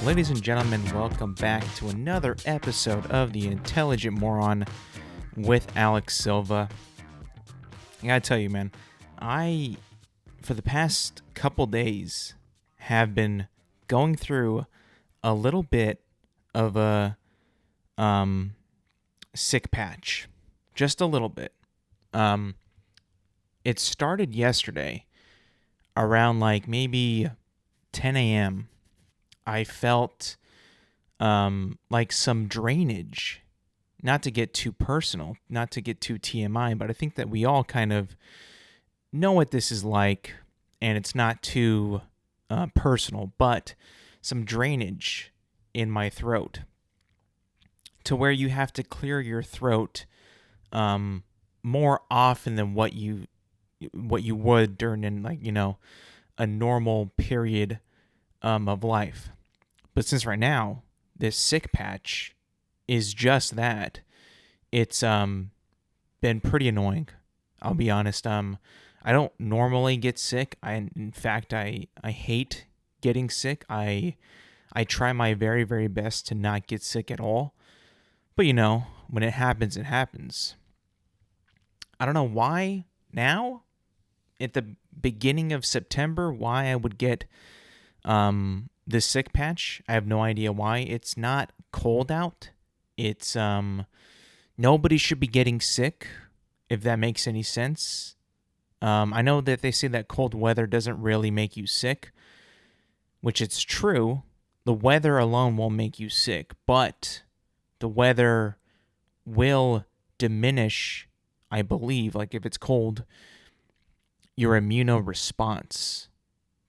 Ladies and gentlemen, welcome back to another episode of The Intelligent Moron with Alex Silva. I gotta tell you, man, for the past couple days, have been going through a little bit of a sick patch. Just a little bit. It started yesterday around maybe 10 a.m. I felt like some drainage. Not to get too personal, not to get too TMI, but I think that we all kind of know what this is like, and it's not too personal, but some drainage in my throat to where you have to clear your throat more often than what you would during a normal period of life. But since right now this sick patch is just that, it's been pretty annoying. I'll be honest. I don't normally get sick. In fact, I hate getting sick. I try my very, very best to not get sick at all. But when it happens, it happens. I don't know why now, at the beginning of September, why I would get this sick patch. I have no idea why. It's not cold out. It's nobody should be getting sick, if that makes any sense. I know that they say that cold weather doesn't really make you sick, which it's true. The weather alone won't make you sick, but the weather will diminish, I believe, if it's cold, your immunoresponse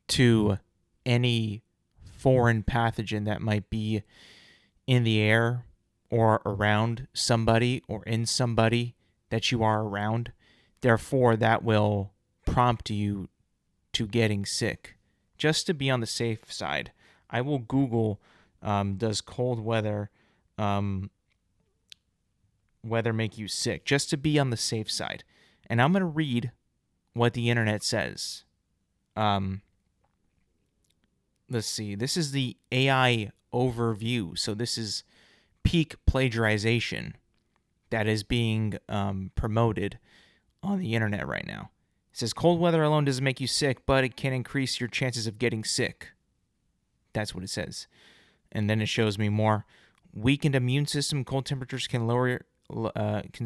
to any foreign pathogen that might be in the air or around somebody or in somebody that you are around. Therefore, that will prompt you to getting sick. Just to be on the safe side, I will Google, does cold weather make you sick? Just to be on the safe side. And I'm going to read what the internet says. Let's see. This is the AI overview. So this is peak plagiarization that is being promoted on the internet right now. It says cold weather alone doesn't make you sick, but it can increase your chances of getting sick. That's what it says. And then it shows me more. Weakened immune system. Cold temperatures can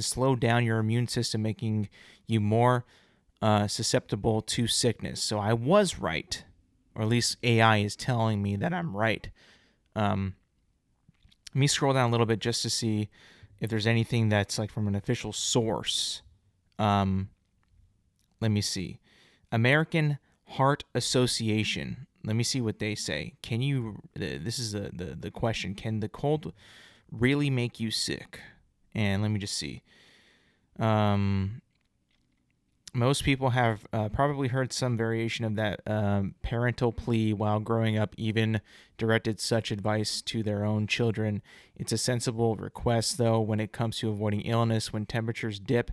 slow down your immune system, making you more susceptible to sickness. So I was right. Or at least AI is telling me that I'm right. Let me scroll down a little bit just to see if there's anything that's from an official source. Let me see. American Heart Association. Let me see what they say. This is the question. Can the cold really make you sick? And let me just see. Most people have probably heard some variation of that parental plea while growing up, even directed such advice to their own children. It's a sensible request, though, when it comes to avoiding illness. When temperatures dip,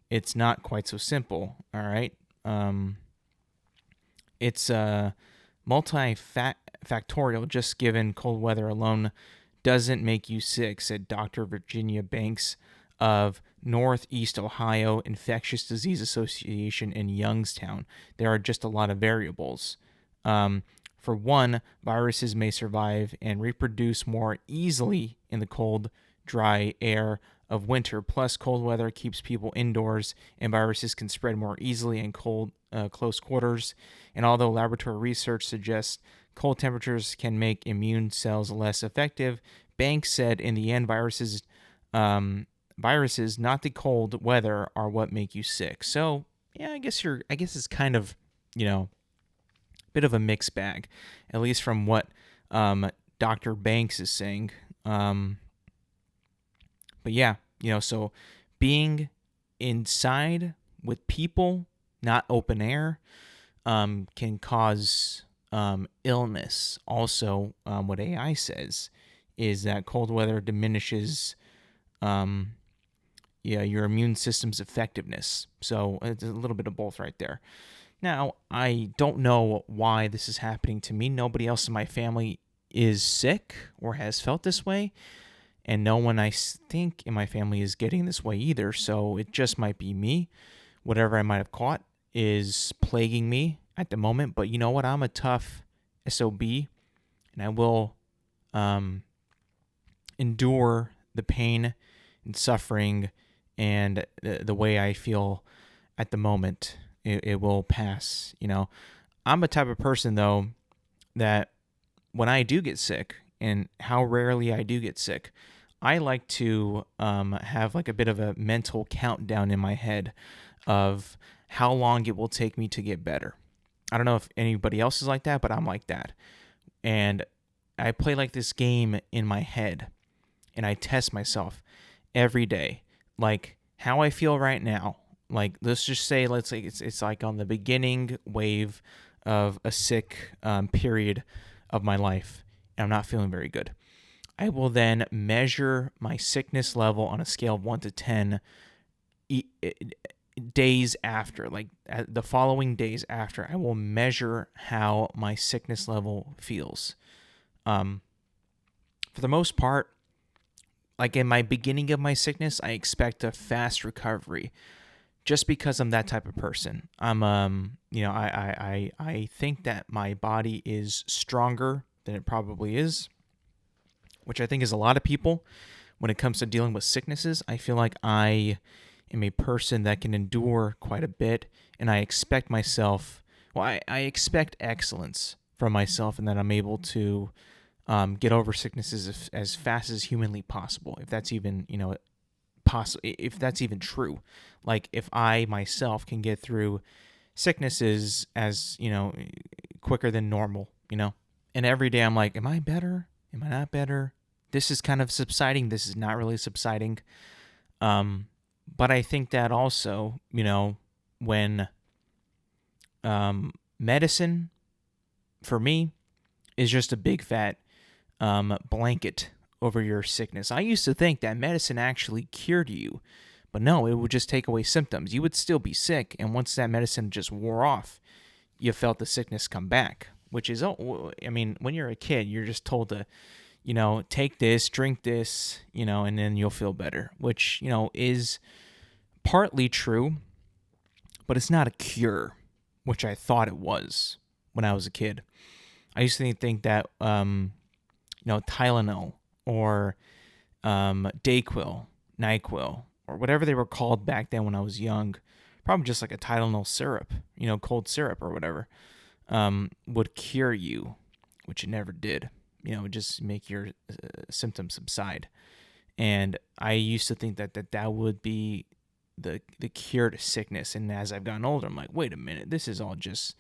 it's not quite so simple, all right? It's multifactorial. Just given cold weather alone doesn't make you sick, said Dr. Virginia Banks of Northeast Ohio Infectious Disease Association in Youngstown. There are just a lot of variables. For one, viruses may survive and reproduce more easily in the cold, dry air of winter. Plus, cold weather keeps people indoors, and viruses can spread more easily in cold, close quarters. And although laboratory research suggests cold temperatures can make immune cells less effective, Banks said in the end, viruses, not the cold weather, are what make you sick. So, yeah, I guess it's kind of, bit of a mixed bag, at least from what Dr. Banks is saying. But yeah, so being inside with people, not open air, can cause illness. Also, what AI says is that cold weather diminishes your immune system's effectiveness. So it's a little bit of both right there. Now, I don't know why this is happening to me. Nobody else in my family is sick or has felt this way, and no one I think in my family is getting this way either. So it just might be me. Whatever I might have caught is plaguing me at the moment. But you know what? I'm a tough SOB, and I will endure the pain and suffering and the way I feel at the moment. It will pass. I'm a type of person, though, that when I do get sick, and how rarely I do get sick, I like to have like a bit of a mental countdown in my head of how long it will take me to get better. I don't know if anybody else is like that, but I'm like that. And I play like this game in my head, and I test myself every day, like how I feel right now. Like, let's say it's like on the beginning wave of a sick period of my life, and I'm not feeling very good. I will then measure my sickness level on a scale of 1 to 10 days after, like the following days after. I will measure how my sickness level feels. For the most part, like in my beginning of my sickness, I expect a fast recovery, just because I'm that type of person. I think that my body is stronger than it probably is, which I think is a lot of people when it comes to dealing with sicknesses. I feel like I am a person that can endure quite a bit, and I expect myself, I expect excellence from myself, and that I'm able to get over sicknesses as fast as humanly possible, if that's even, if that's even true. Like, if I myself can get through sicknesses as, quicker than normal, and every day I'm like, am I better? Am I not better? This is kind of subsiding. This is not really subsiding. But I think that also, when medicine, for me, is just a big fat blanket over your sickness. I used to think that medicine actually cured you, but no, it would just take away symptoms. You would still be sick, and once that medicine just wore off, you felt the sickness come back, which is, when you're a kid, you're just told to, take this, drink this, and then you'll feel better, which, is partly true, but it's not a cure, which I thought it was when I was a kid. I used to think that, Tylenol or Dayquil, NyQuil, or whatever they were called back then when I was young, probably just like a Tylenol syrup, cold syrup or whatever, would cure you, which it never did. It would just make your symptoms subside. And I used to think that would be the cure to sickness. And as I've gotten older, I'm like, wait a minute, this is all just,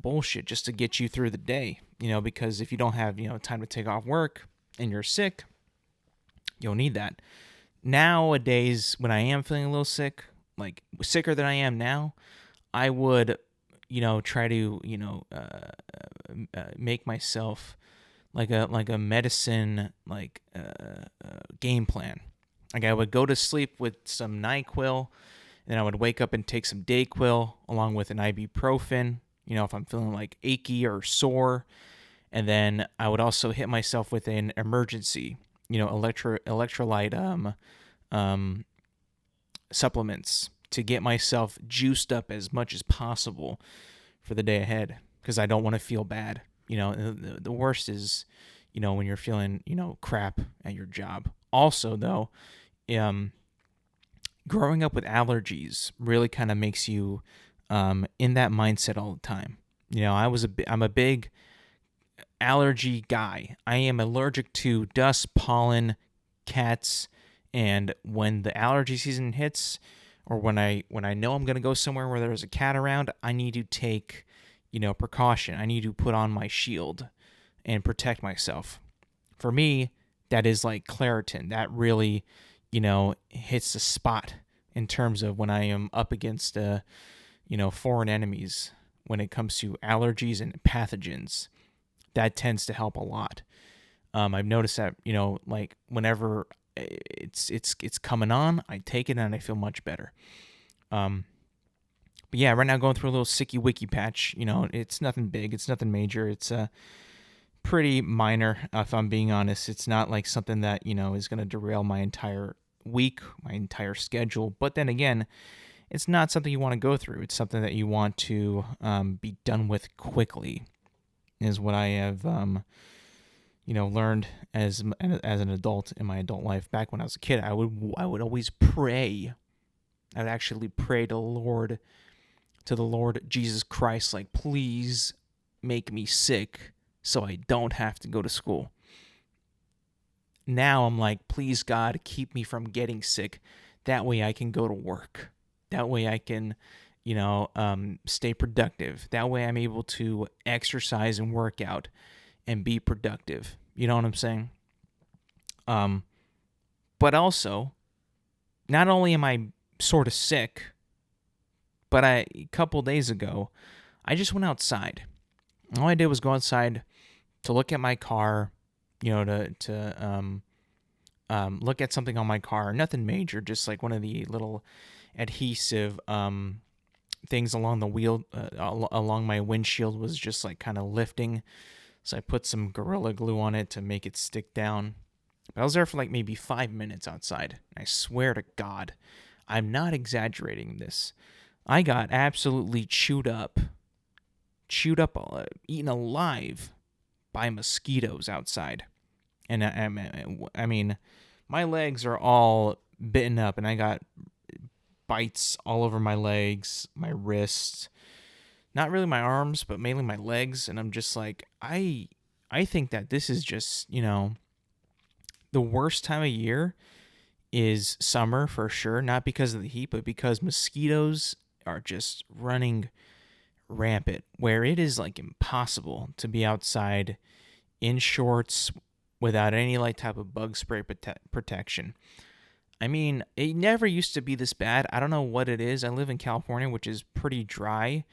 bullshit just to get you through the day, because if you don't have, time to take off work and you're sick, you'll need that. Nowadays, when I am feeling a little sick, like sicker than I am now, I would, try to, make myself like a medicine, game plan. Like, I would go to sleep with some NyQuil, and then I would wake up and take some Dayquil along with an ibuprofen, if I'm feeling like achy or sore. And then I would also hit myself with an emergency, electrolyte supplements to get myself juiced up as much as possible for the day ahead, because I don't want to feel bad. The worst is, when you're feeling, crap at your job. Also, though, growing up with allergies really kind of makes you in that mindset all the time. I'm a big allergy guy. I am allergic to dust, pollen, cats, and when the allergy season hits, or when I know I'm going to go somewhere where there's a cat around, I need to take, precaution. I need to put on my shield and protect myself. For me, that is like Claritin. That really, hits the spot in terms of when I am up against, foreign enemies when it comes to allergies and pathogens. That tends to help a lot. I've noticed that, like whenever it's coming on, I take it and I feel much better. But yeah, right now going through a little sicky wicky patch. It's nothing big. It's nothing major. It's pretty minor, if I'm being honest. It's not like something that, is going to derail my entire week, my entire schedule. But then again, it's not something you want to go through. It's something that you want to be done with quickly, is what I have, learned as an adult in my adult life. Back when I was a kid, I would always pray. I would actually pray to the Lord Jesus Christ, like, please make me sick so I don't have to go to school. Now I'm like, please God, keep me from getting sick. That way I can go to work. That way I can, stay productive. That way I'm able to exercise and work out and be productive. You know what I'm saying? But also, not only am I sort of sick, but a couple days ago, I just went outside. All I did was go outside to look at my car, to look at something on my car. Nothing major, just like one of the little adhesive things along the wheel, along my windshield was just like kind of lifting. So I put some Gorilla Glue on it to make it stick down. But I was there for like maybe 5 minutes outside. I swear to God, I'm not exaggerating this. I got absolutely chewed up, eaten alive by mosquitoes outside. And I mean, my legs are all bitten up, and I got bites all over my legs, my wrists, not really my arms, but mainly my legs. And I'm just like, I think that this is just, the worst time of year is summer for sure. Not because of the heat, but because mosquitoes are just running rampant, where it is like impossible to be outside in shorts without any like type of bug spray protection. I mean, it never used to be this bad. I don't know what it is. I live in California, which is pretty dry,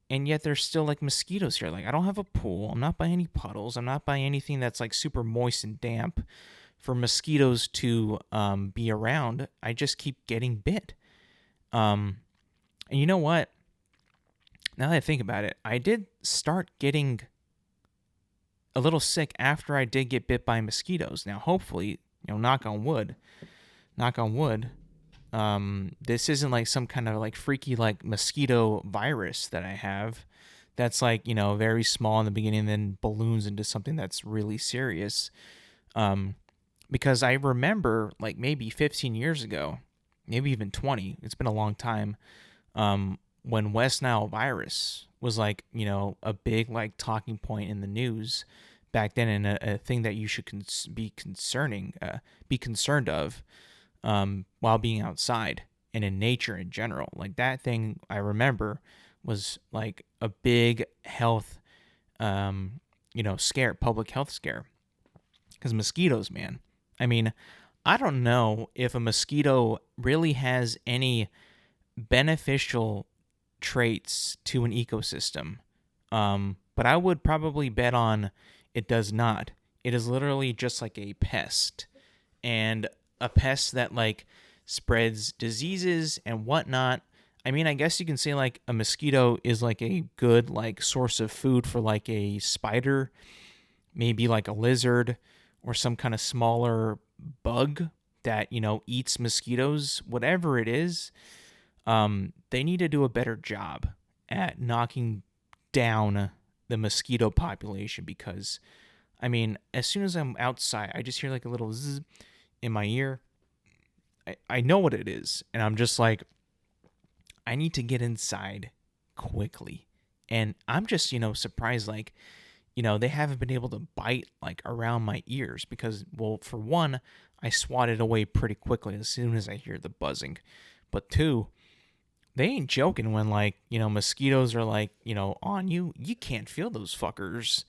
and yet there's still like mosquitoes here. Like, I don't have a pool. I'm not by any puddles. I'm not by anything that's like super moist and damp for mosquitoes to be around. I just keep getting bit. And you know what? Now that I think about it, I did start getting a little sick after I did get bit by mosquitoes. Now, hopefully, knock on wood, this isn't like some kind of like freaky like mosquito virus that I have that's like, very small in the beginning and then balloons into something that's really serious. Because I remember like maybe 15 years ago, maybe even 20, it's been a long time, when West Nile virus was like, a big like talking point in the news back then, and a thing that you should be concerned of while being outside and in nature in general. Like, that thing I remember was like a big health, scare, public health scare, because mosquitoes, man. I mean, I don't know if a mosquito really has any beneficial traits to an ecosystem, but I would probably bet on it does not. It is literally just like a pest, and a pest that like spreads diseases and whatnot. I mean, I guess you can say like a mosquito is like a good like source of food for like a spider, maybe like a lizard or some kind of smaller bug that, eats mosquitoes. Whatever it is, they need to do a better job at knocking down the mosquito population, because, I mean, as soon as I'm outside, I just hear like a little zzz in my ear. I know what it is, and I'm just like, I need to get inside quickly. And I'm just, surprised, like, they haven't been able to bite like around my ears because, well, for one, I swat it away pretty quickly as soon as I hear the buzzing. But two, they ain't joking when like, mosquitoes are like, on you. You can't feel those fuckers,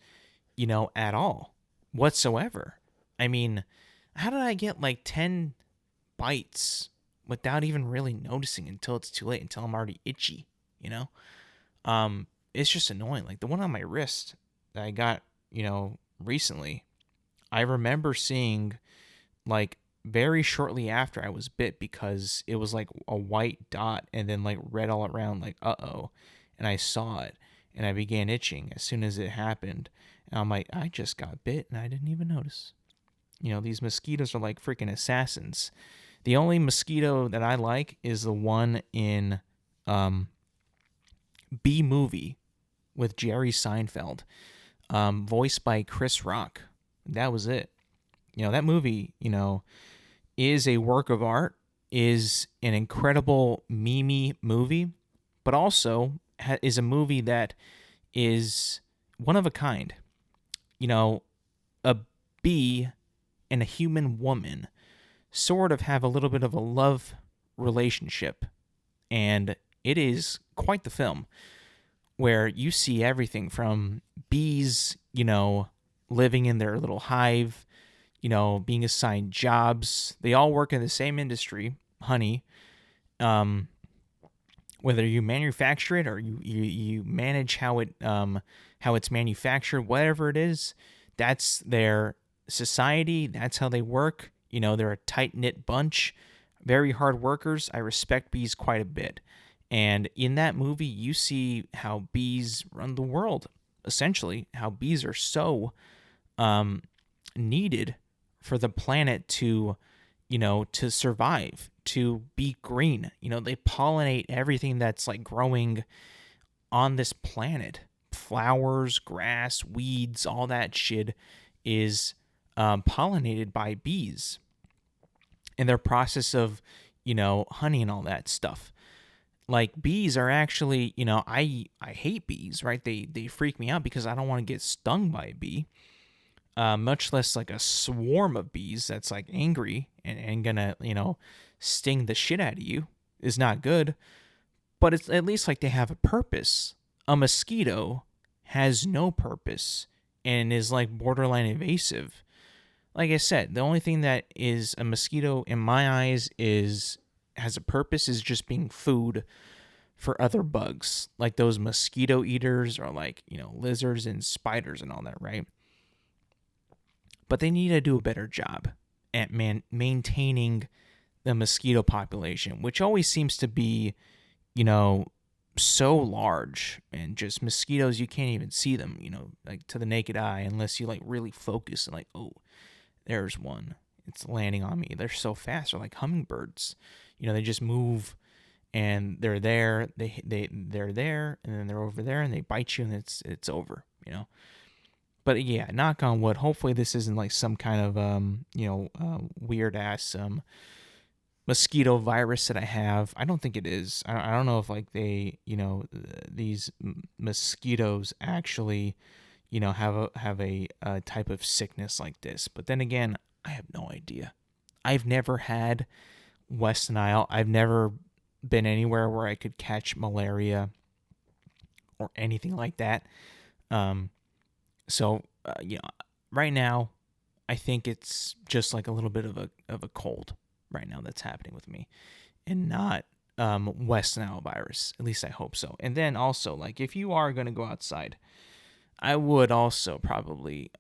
at all whatsoever. I mean, how did I get like 10 bites without even really noticing until it's too late, until I'm already itchy, It's just annoying. Like the one on my wrist that I got, recently, I remember seeing like very shortly after I was bit, because it was like a white dot and then like red all around, like, uh-oh. And I saw it. and I began itching as soon as it happened. And I'm like, I just got bit and I didn't even notice. These mosquitoes are like freaking assassins. The only mosquito that I like is the one in B Movie with Jerry Seinfeld, voiced by Chris Rock. That was it. That movie, is a work of art, is an incredible meme movie, but also is a movie that is one of a kind. A bee and a human woman sort of have a little bit of a love relationship, and it is quite the film where you see everything from bees, living in their little hive, being assigned jobs. They all work in the same industry, honey. Whether you manufacture it or you manage how it's manufactured, whatever it is, that's their society. That's how they work. They're a tight-knit bunch, very hard workers. I respect bees quite a bit. And in that movie, you see how bees run the world, essentially, how bees are so needed for the planet to survive, to be green. They pollinate everything that's like growing on this planet. Flowers, grass, weeds, all that shit is pollinated by bees. And their process of, honey and all that stuff. Like bees are actually, I hate bees, right? They freak me out because I don't want to get stung by a bee. Much less like a swarm of bees that's like angry and gonna, sting the shit out of you is not good. But it's at least like they have a purpose. A mosquito has no purpose and is like borderline invasive. Like I said, the only thing that is a mosquito in my eyes has a purpose is just being food for other bugs, like those mosquito eaters or like, lizards and spiders and all that, right? But they need to do a better job at maintaining the mosquito population, which always seems to be, so large, and just mosquitoes, you can't even see them, like to the naked eye unless you like really focus and like, oh, there's one. It's landing on me. They're so fast. They're like hummingbirds. They just move and they're there. They're there and then they're over there and they bite you and it's over, But yeah, knock on wood. Hopefully this isn't like some kind of weird ass mosquito virus that I have. I don't think it is. I don't know if like they these mosquitoes actually have a type of sickness like this. But then again, I have no idea. I've never had West Nile. I've never been anywhere where I could catch malaria or anything like that. So right now, I think it's just like a little bit of a cold right now that's happening with me, and not West Nile virus. At least I hope so. And then also, like, if you are going to go outside, I would also probably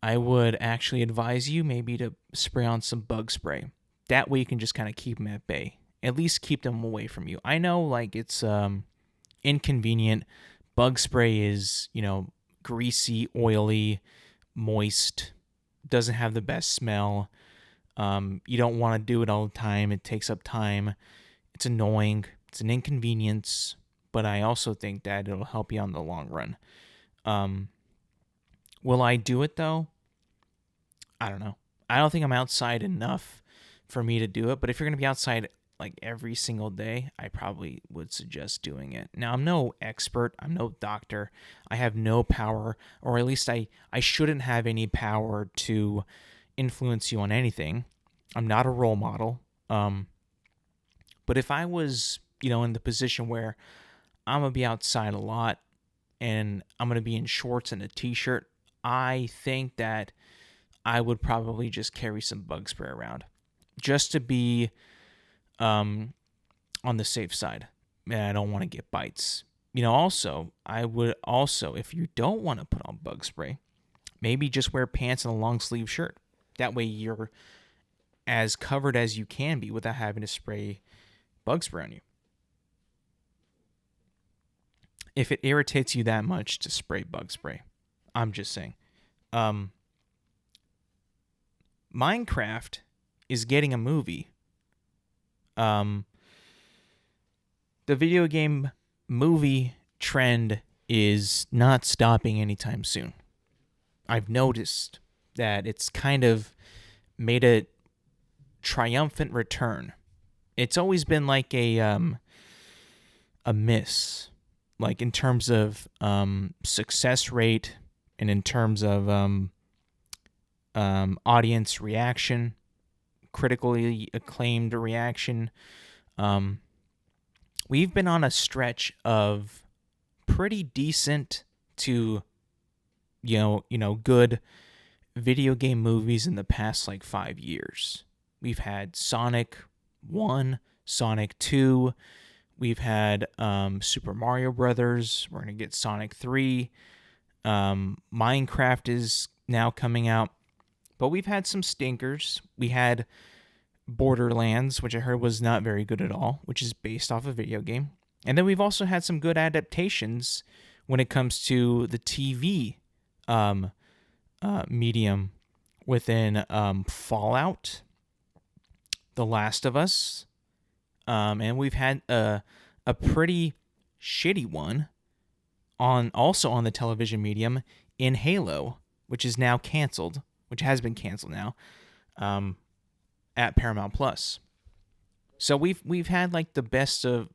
I would actually advise you maybe to spray on some bug spray. That way you can just kind of keep them at bay. At least keep them away from you. I know like it's inconvenient. Bug spray is, greasy, oily, moist, doesn't have the best smell. You don't want to do it all the time. It takes up time. It's annoying. It's an inconvenience, but I also think that it'll help you on the long run. Will I do it though? I don't know. I don't think I'm outside enough for me to do it, but if you're going to be outside like every single day, I probably would suggest doing it. Now, I'm no expert. I'm no doctor. I have no power, or at least I shouldn't have any power to influence you on anything. I'm not a role model. But if I was, in the position where I'm going to be outside a lot and I'm going to be in shorts and a t-shirt, I think that I would probably just carry some bug spray around just to be on the safe side. And I don't want to get bites. Also, I would also, if you don't want to put on bug spray, maybe just wear pants and a long sleeve shirt. That way you're as covered as you can be without having to spray bug spray on you. if it irritates you that much to spray bug spray. I'm just saying. Um, Minecraft is getting a movie. Um, the video game movie trend is not stopping anytime soon. I've noticed that it's kind of made a triumphant return. It's always been like a miss, like in terms of success rate and in terms of audience reaction, critically acclaimed reaction. We've been on a stretch of pretty decent to good video game movies in the past like 5 years. We've had Sonic 1, Sonic 2, we've had Super Mario Brothers, we're going to get Sonic 3, Minecraft is now coming out, but we've had some stinkers. We had Borderlands, which I heard was not very good at all, which is based off a video game. And then we've also had some good adaptations when it comes to the TV medium within Fallout, The Last of Us, and we've had a pretty shitty one also on the television medium in Halo, which is now canceled, which has been canceled now, at Paramount Plus. So we've had like the best of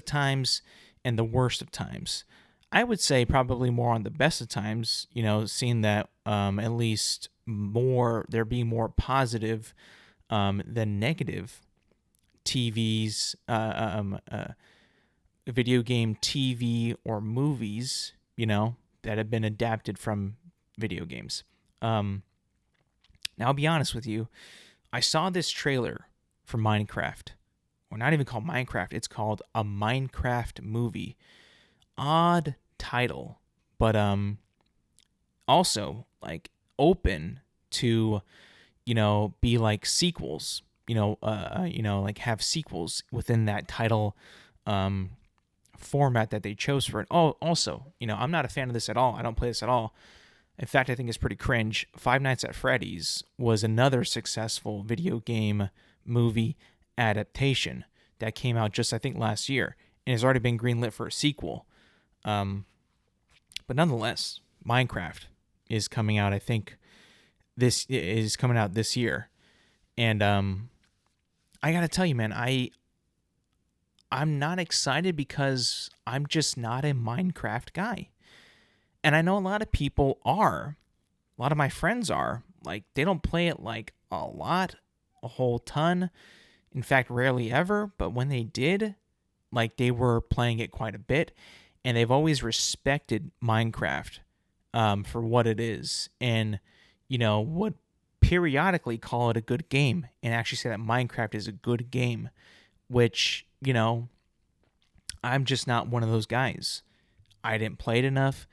times and the worst of times. I would say probably more on the best of times, seeing that at least there being more positive than negative TVs, video game TV or movies, that have been adapted from video games. Now, I'll be honest with you. I saw this trailer for Minecraft. Or not even called Minecraft. It's called a Minecraft movie. Odd title, but also like open to be like sequels. Like have sequels within that title format that they chose for it. Oh, also, I'm not a fan of this at all. I don't play this at all. In fact, I think it's pretty cringe. Five Nights at Freddy's was another successful video game movie adaptation that came out just, I think, last year, and has already been greenlit for a sequel. But nonetheless, Minecraft is coming out, I think, this year. And I gotta tell you, man, I'm not excited because I'm just not a Minecraft guy. And I know a lot of people are. A lot of my friends are. Like, they don't play it like a lot, a whole ton. In fact, rarely ever. But when they did, like, they were playing it quite a bit. And they've always respected Minecraft for what it is. And, would periodically call it a good game. And actually say that Minecraft is a good game. Which, I'm just not one of those guys. I didn't play it enough.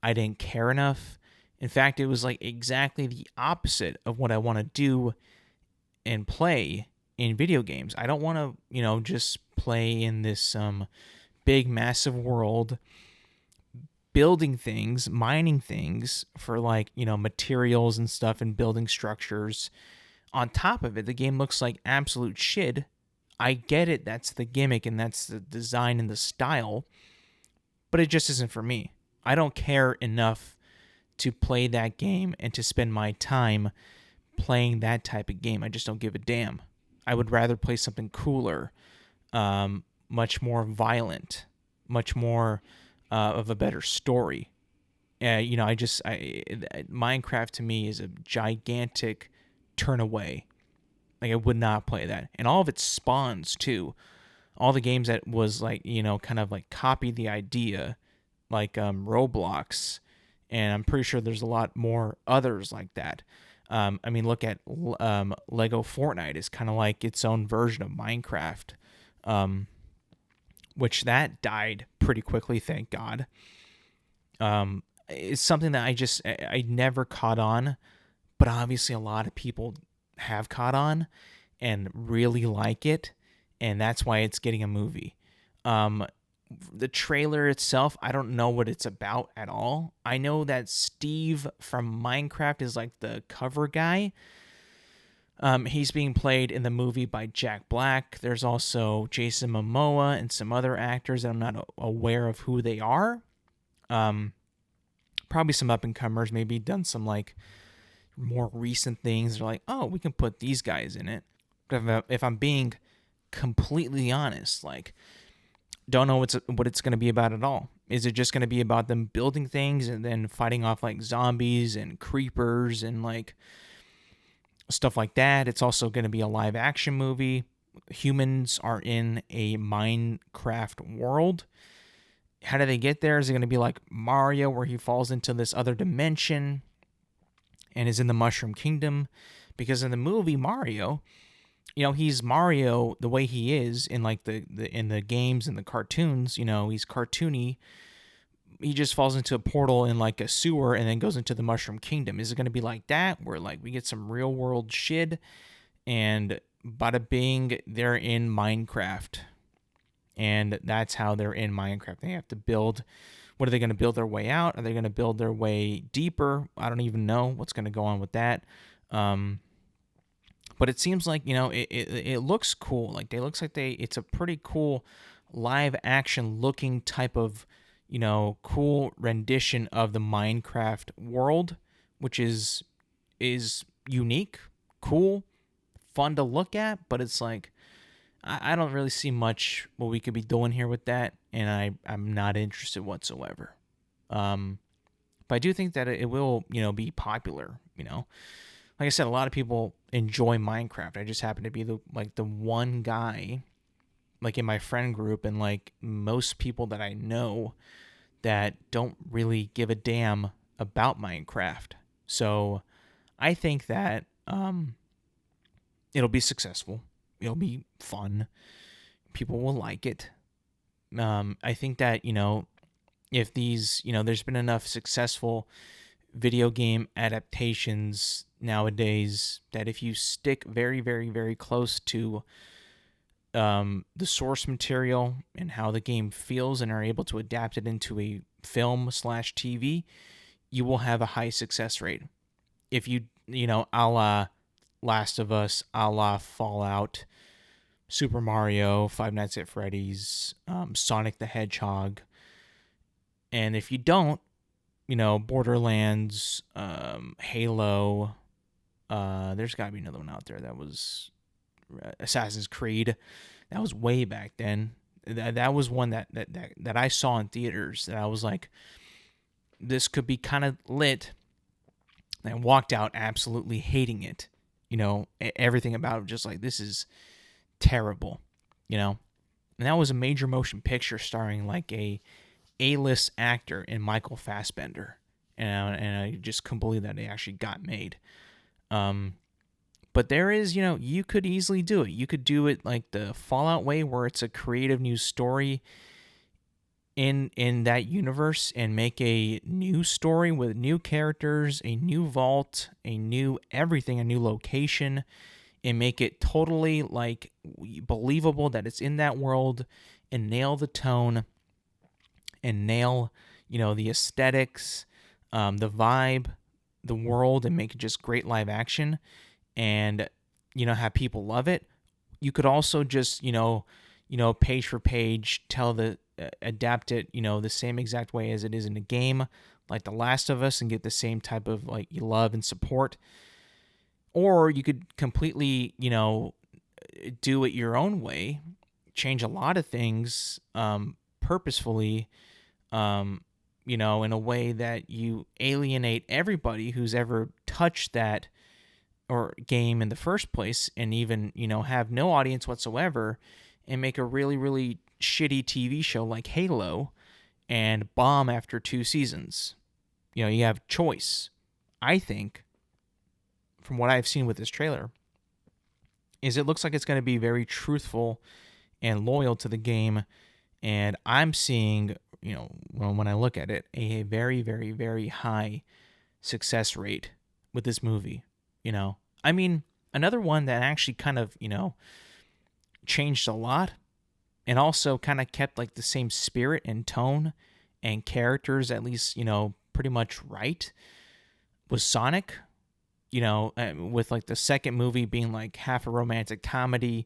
I didn't care enough. In fact, it was like exactly the opposite of what I want to do and play in video games. I don't want to, just play in this big, massive world, building things, mining things for like, materials and stuff and building structures. On top of it, the game looks like absolute shit. I get it. That's the gimmick and that's the design and the style, but it just isn't for me. I don't care enough to play that game and to spend my time playing that type of game. I just don't give a damn. I would rather play something cooler, much more violent, much more of a better story. Minecraft to me is a gigantic turn away. Like, I would not play that. And all of its spawns, too. All the games that was, like, kind of, like, copy the idea, like Roblox. And I'm pretty sure there's a lot more others like that. Look at Lego Fortnite is kind of like its own version of Minecraft. Which that died pretty quickly, thank God. It's something that I never caught on. But obviously a lot of people have caught on and really like it, and that's why it's getting a movie. the trailer itself, I don't know what it's about at all. I know that Steve from Minecraft is like the cover guy. He's being played in the movie by Jack Black. There's also Jason Momoa and some other actors that I'm not aware of who they are. Probably some up and comers, maybe done some like more recent things. They're like, oh, we can put these guys in it. But if I'm being completely honest, like, don't know what it's going to be about at all. Is it just going to be about them building things and then fighting off like zombies and creepers and like stuff like that? It's also going to be a live action movie. Humans are in a Minecraft world. How do they get there? Is it going to be like Mario where he falls into this other dimension and is in the Mushroom Kingdom? Because in the movie Mario, he's Mario the way he is in like the in the games and the cartoons. He's cartoony. He just falls into a portal in like a sewer and then goes into the Mushroom Kingdom. Is it going to be like that, where like we get some real world shit and bada bing, they're in Minecraft, and that's how they're in Minecraft? They have to build. What are they going to build their way out? Are they going to build their way deeper? I don't even know what's going to go on with that. But it seems like, it looks cool. Like it's a pretty cool live action looking type of, cool rendition of the Minecraft world, which is unique, cool, fun to look at. But it's like, I don't really see much what we could be doing here with that. And I'm not interested whatsoever. But I do think that it will, be popular, Like I said, a lot of people enjoy Minecraft. I just happen to be the one guy, like in my friend group, and like most people that I know that don't really give a damn about Minecraft. So I think that it'll be successful. It'll be fun. People will like it. I think that, if these, there's been enough successful video game adaptations nowadays that if you stick very, very, very close to the source material and how the game feels and are able to adapt it into a film/TV, you will have a high success rate. If you, a la Last of Us, a la Fallout, Super Mario, Five Nights at Freddy's, Sonic the Hedgehog, and if you don't, Borderlands, Halo, there's got to be another one out there that was Assassin's Creed. That was way back then. That was one that I saw in theaters that I was like, this could be kind of lit. And I walked out absolutely hating it. Everything about it, just like, this is terrible. And that was a major motion picture starring like A-list actor in Michael Fassbender. And I just couldn't believe that it actually got made. But there is, you could easily do it. You could do it like the Fallout way, where it's a creative new story in that universe, and make a new story with new characters, a new vault, a new everything, a new location, and make it totally like believable that it's in that world, and nail the tone, and nail, the aesthetics, the vibe, the world, and make it just great live action, and have people love it. You could also just page for page adapt it the same exact way as it is in the game, like The Last of Us, and get the same type of like love and support. Or you could completely do it your own way, change a lot of things purposefully, in a way that you alienate everybody who's ever touched that or game in the first place, and even, have no audience whatsoever, and make a really, really shitty TV show like Halo and bomb after 2 seasons. You have choice. I think, from what I've seen with this trailer, is it looks like it's going to be very truthful and loyal to the game. And I'm seeing, when I look at it, a very, very, very high success rate with this movie. I mean, another one that actually kind of, changed a lot and also kind of kept like the same spirit and tone and characters, at least, pretty much right, was Sonic. With like the second movie being like half a romantic comedy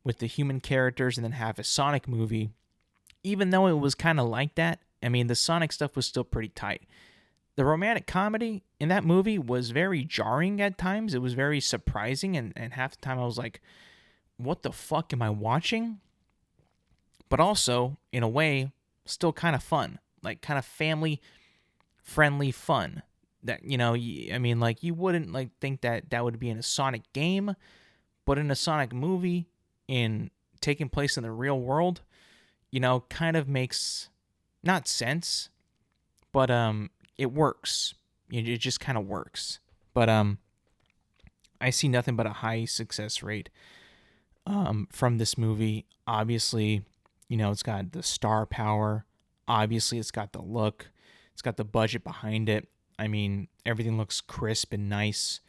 with the human characters and then half a Sonic movie. Even though it was kind of like that, I mean, the Sonic stuff was still pretty tight. The romantic comedy in that movie was very jarring at times. It was very surprising, and half the time I was like, what the fuck am I watching? But also, in a way, still kind of fun. Like, kind of family friendly fun. That, I mean, like, you wouldn't, like, think that that would be in a Sonic game, but in a Sonic movie, in taking place in the real world, kind of makes not sense, but it works. It just kind of works. But I see nothing but a high success rate from this movie. Obviously, it's got the star power. Obviously, it's got the look. It's got the budget behind it. I mean, everything looks crisp and nice.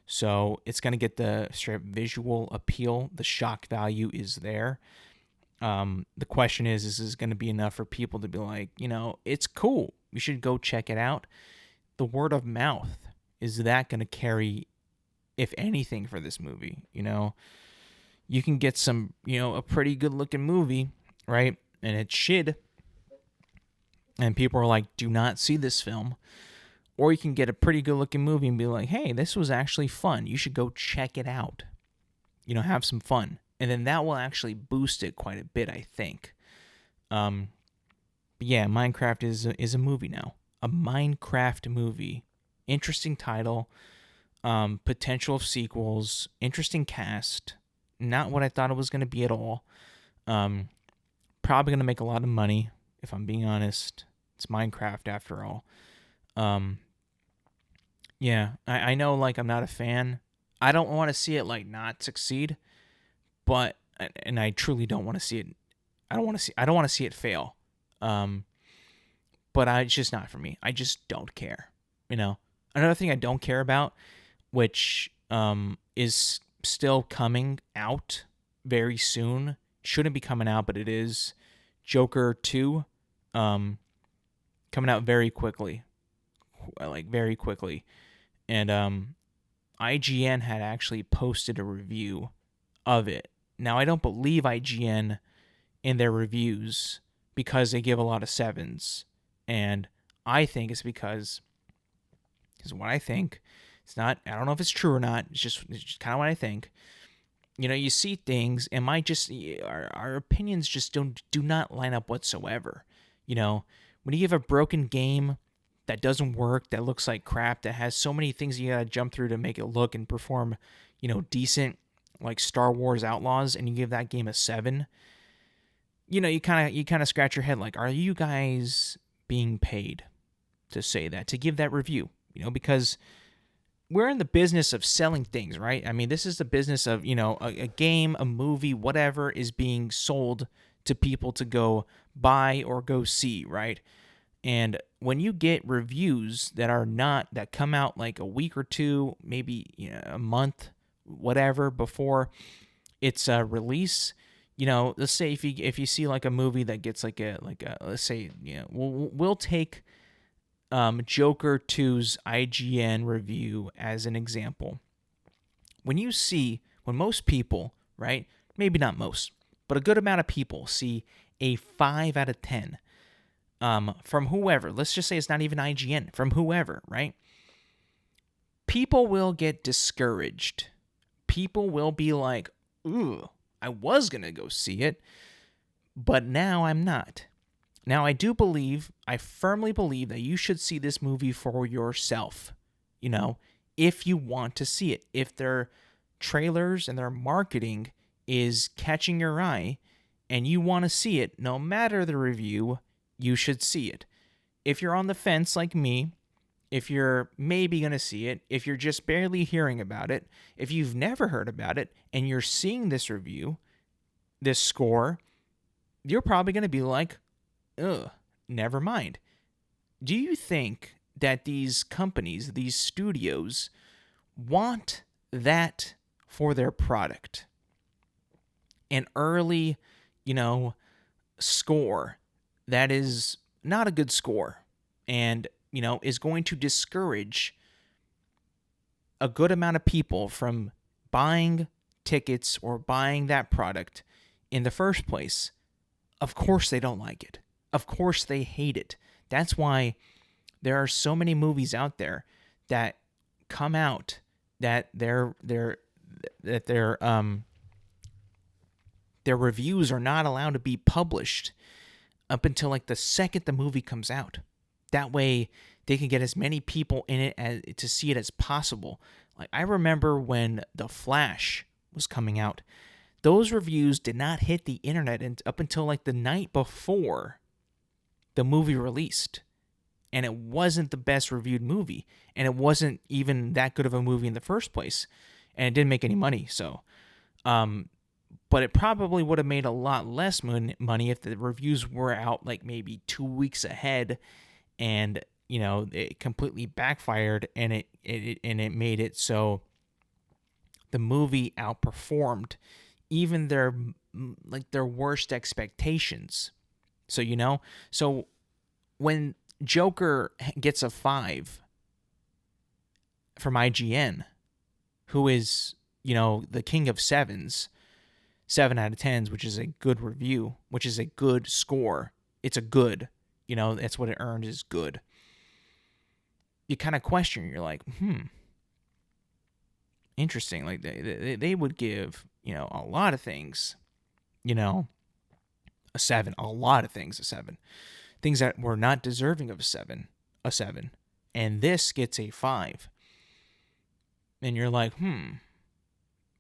So it's going to get the straight visual appeal. The shock value is there. The question is this going to be enough for people to be like, it's cool. You should go check it out. The word of mouth, is that going to carry, if anything, for this movie? You can get some, a pretty good looking movie, right? And it's shit. And people are like, do not see this film. Or you can get a pretty good looking movie and be like, hey, this was actually fun. You should go check it out. Have some fun. And then that will actually boost it quite a bit, I think. But yeah, Minecraft is a movie now. A Minecraft movie. Interesting title. Potential of sequels. Interesting cast. Not what I thought it was going to be at all. Probably going to make a lot of money, if I'm being honest. It's Minecraft after all. Yeah, I know, like, I'm not a fan. I don't want to see it, like, not succeed, but, and I truly don't want to see it. I don't want to see it fail. But it's just not for me. I just don't care. Another thing I don't care about, which is still coming out very soon. Shouldn't be coming out, but it is. Joker 2, coming out very quickly. Like, very quickly. And IGN had actually posted a review of it. Now, I don't believe IGN in their reviews because they give a lot of 7s. And I think it's because what I think. It's not, I don't know if it's true or not. It's just kind of what I think. You see things, and our opinions just do not line up whatsoever. When you have a broken game that doesn't work, that looks like crap, that has so many things you gotta jump through to make it look and perform, decent, like Star Wars Outlaws, and you give that game a 7, you kind of scratch your head like, are you guys being paid to say that, to give that review? Because we're in the business of selling things, right? I mean, this is the business of, a game, a movie, whatever is being sold to people to go buy or go see, right? And when you get reviews that come out like a week or two, maybe a month, whatever, before its release, let's say if you see like a movie that gets like a let's say, we'll take Joker 2's IGN review as an example. When most people, right, maybe not most, but a good amount of people see a 5 out of 10 from whoever, let's just say it's not even IGN, from whoever, right? People will get discouraged. People will be like, ooh, I was going to go see it, but now I'm not. Now, I firmly believe that you should see this movie for yourself, if you want to see it. If their trailers and their marketing is catching your eye and you want to see it, no matter the review, you should see it. If you're on the fence like me, if you're maybe going to see it, if you're just barely hearing about it, if you've never heard about it and you're seeing this review, this score, you're probably going to be like, ugh, never mind. Do you think that these companies, these studios, want that for their product? An early, score that is not a good score and, is going to discourage a good amount of people from buying tickets or buying that product in the first place, of course they don't like it. Of course they hate it. That's why there are so many movies out there that come out that their reviews are not allowed to be published up until like the second the movie comes out. That way they can get as many people in it to see it as possible. Like I remember when The Flash was coming out, those reviews did not hit the internet up until like the night before the movie released. And it wasn't the best reviewed movie. And it wasn't even that good of a movie in the first place. And it didn't make any money. So, but it probably would have made a lot less money if the reviews were out like maybe 2 weeks ahead, and it completely backfired, and it made it so the movie outperformed even their worst expectations. So when Joker gets a 5 from IGN, who is the king of 7s, 7 out of 10s, which is a good review, which is a good score. It's a good, that's what it earned, is good. You kind of question, you're like, interesting. Like they would give, a lot of things, a 7, a lot of things a 7. Things that were not deserving of a 7. And this gets a 5. And you're like,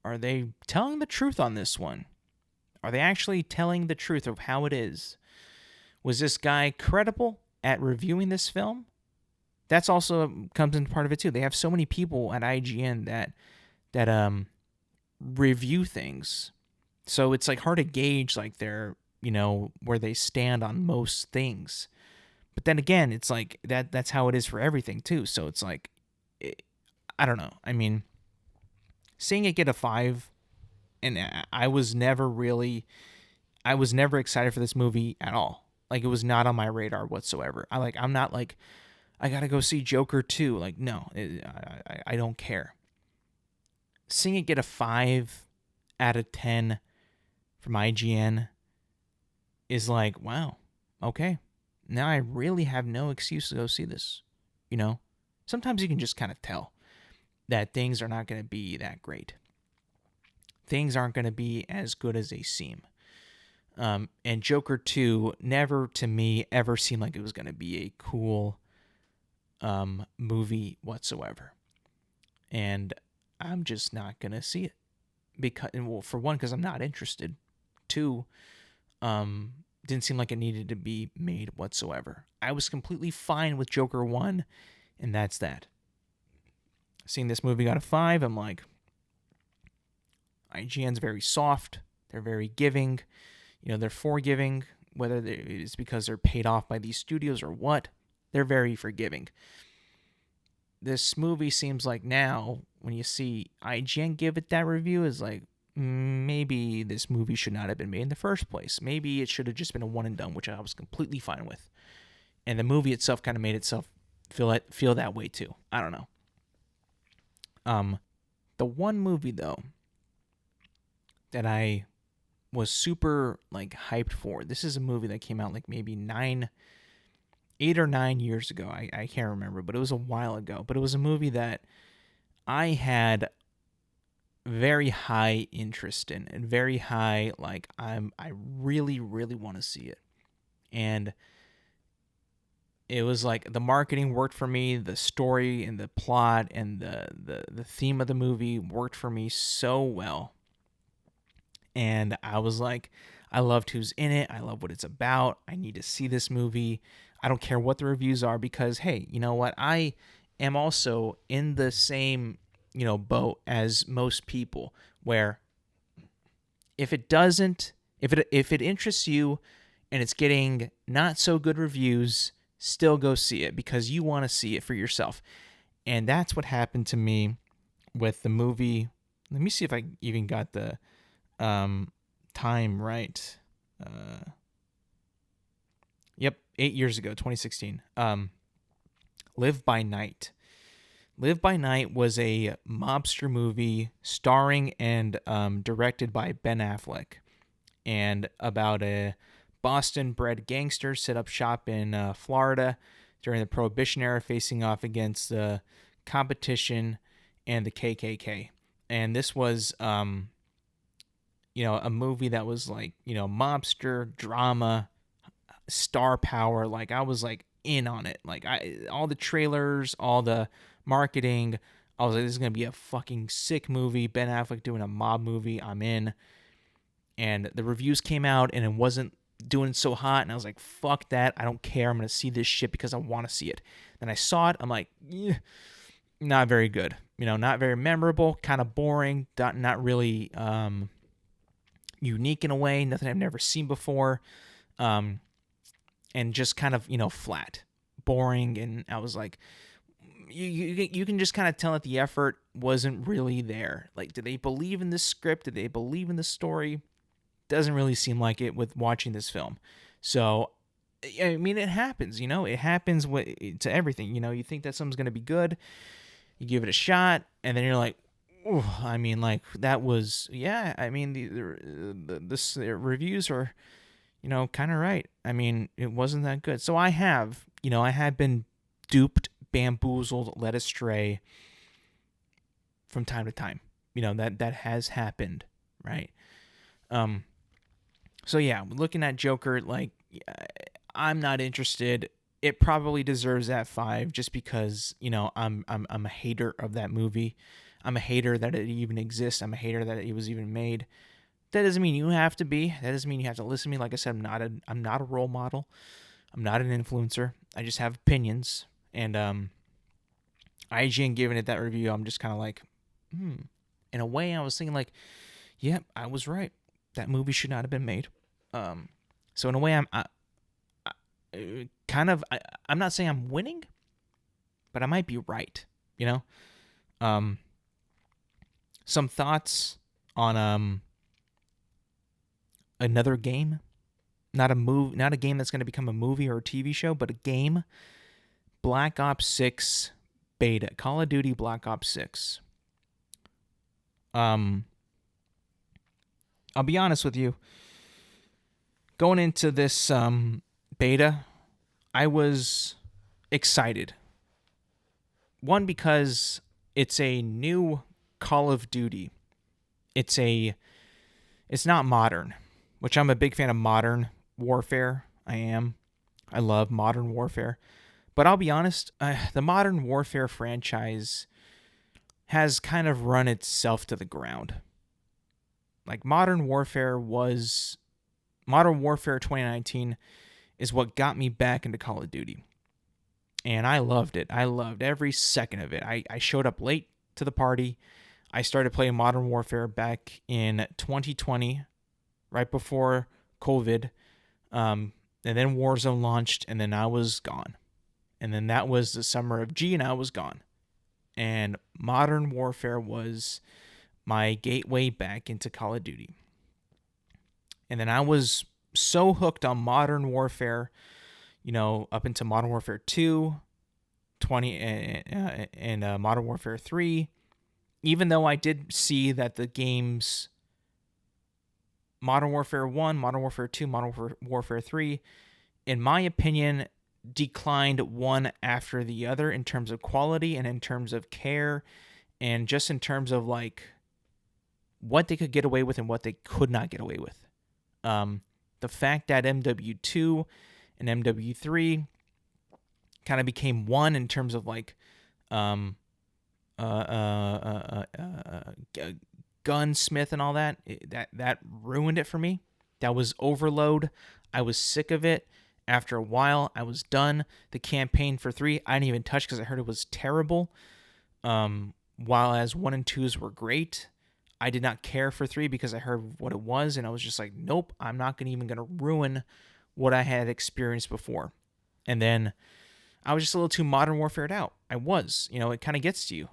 are they telling the truth on this one? Are they actually telling the truth of how it is? Was this guy credible at reviewing this film? That's also comes in part of it too. They have so many people at IGN that review things. So it's like hard to gauge like their, where they stand on most things. But then again, it's like that's how it is for everything too. So it's like, I don't know. I mean, seeing it get a 5, and I was never excited for this movie at all. Like it was not on my radar whatsoever. I'm not like, I gotta go see Joker 2. Like, no, I don't care. Seeing it get a 5 out of 10 from IGN is like, wow, okay. Now I really have no excuse to go see this. Sometimes you can just kind of tell that things are not going to be that great. Things aren't going to be as good as they seem. And Joker 2 never, to me, ever seemed like it was going to be a cool movie whatsoever. And I'm just not going to see it. For one, because I'm not interested. 2, didn't seem like it needed to be made whatsoever. I was completely fine with Joker 1, and that's that. Seeing this movie got a 5, I'm like, IGN's very soft. They're very giving. They're forgiving, whether it's because they're paid off by these studios or what. They're very forgiving. This movie seems like now, when you see IGN give it that review, is like, maybe this movie should not have been made in the first place. Maybe it should have just been a one and done, which I was completely fine with. And the movie itself kind of made itself feel that way too. I don't know. The one movie though that I was super like hyped for. This is a movie that came out like maybe 8 or 9 years ago. I can't remember, but it was a while ago. But it was a movie that I had very high interest in, and very high, like I really, really want to see it. And it was like the marketing worked for me, the story and the plot and the theme of the movie worked for me so well. And I was like, I loved who's in it. I love what it's about. I need to see this movie. I don't care what the reviews are, because, hey, you know what? I am also in the same, boat as most people, where if it interests you and it's getting not so good reviews, still go see it because you want to see it for yourself. And that's what happened to me with the movie. Let me see if I even got the time right. 8 years ago, 2016. Live by Night. Live by Night was a mobster movie starring and directed by Ben Affleck, and about a Boston-bred gangster set up shop in Florida during the Prohibition era, facing off against the competition and the KKK. And this was, a movie that was like, mobster drama, star power. Like I was like in on it. Like all the trailers, all the marketing. I was like, this is gonna be a fucking sick movie. Ben Affleck doing a mob movie. I'm in. And the reviews came out, and it wasn't doing so hot. And I was like, fuck that. I don't care. I'm gonna see this shit because I want to see it. Then I saw it. I'm like, not very good. Not very memorable. Kind of boring. Not really unique in a way. Nothing I've never seen before. And just kind of, flat, boring. And I was like, you can just kind of tell that the effort wasn't really there. Like, did they believe in this script? Did they believe in the story? Doesn't really seem like it with watching this film. So, I mean, it happens, it happens to everything. You think that something's going to be good. You give it a shot, and then you're like, ooh, I mean, like, that was, yeah, I mean, the reviews are, kind of right. I mean, it wasn't that good. So I have been duped, bamboozled, led astray from time to time. That has happened, right? So yeah, looking at Joker, like, I'm not interested. It probably deserves that 5 just because, I'm a hater of that movie. I'm a hater that it even exists. I'm a hater that it was even made. That doesn't mean you have to be. That doesn't mean you have to listen to me. Like I said, I'm not a role model. I'm not an influencer. I just have opinions. And IGN giving it that review, I'm just kind of like, In a way, I was thinking like, yeah, I was right. That movie should not have been made. So in a way, I'm not saying I'm winning, but I might be right. Some thoughts on another game, not a game that's going to become a movie or a TV show, but a game. Black Ops 6 beta, Call of Duty Black Ops 6. I'll be honest with you. Going into this beta, I was excited. One, because it's a new Call of Duty. It's not modern, which I'm a big fan of modern warfare. I love modern warfare. But I'll be honest, the Modern Warfare franchise has kind of run itself to the ground. Like, Modern Warfare 2019 is what got me back into Call of Duty. And I loved it. I loved every second of it. I showed up late to the party. I started playing Modern Warfare back in 2020, right before COVID. And then Warzone launched, and then I was gone. And then that was the summer of G, and I was gone. And Modern Warfare was my gateway back into Call of Duty. And then I was so hooked on Modern Warfare, up into Modern Warfare 2, and Modern Warfare 3. Even though I did see that the games Modern Warfare 1, Modern Warfare 2, Modern Warfare 3, in my opinion, declined one after the other in terms of quality and in terms of care and just in terms of like what they could get away with and what they could not get away with. The fact that MW2 and MW3 kind of became one in terms of like gunsmith and all that ruined it for me. That was overload. I was sick of it. After a while, I was done. The campaign for 3, I didn't even touch because I heard it was terrible. While as 1 and 2s were great, I did not care for 3 because I heard what it was, and I was just like, nope, I'm not even going to ruin what I had experienced before. And then I was just a little too Modern Warfared out. I was. It kind of gets to you.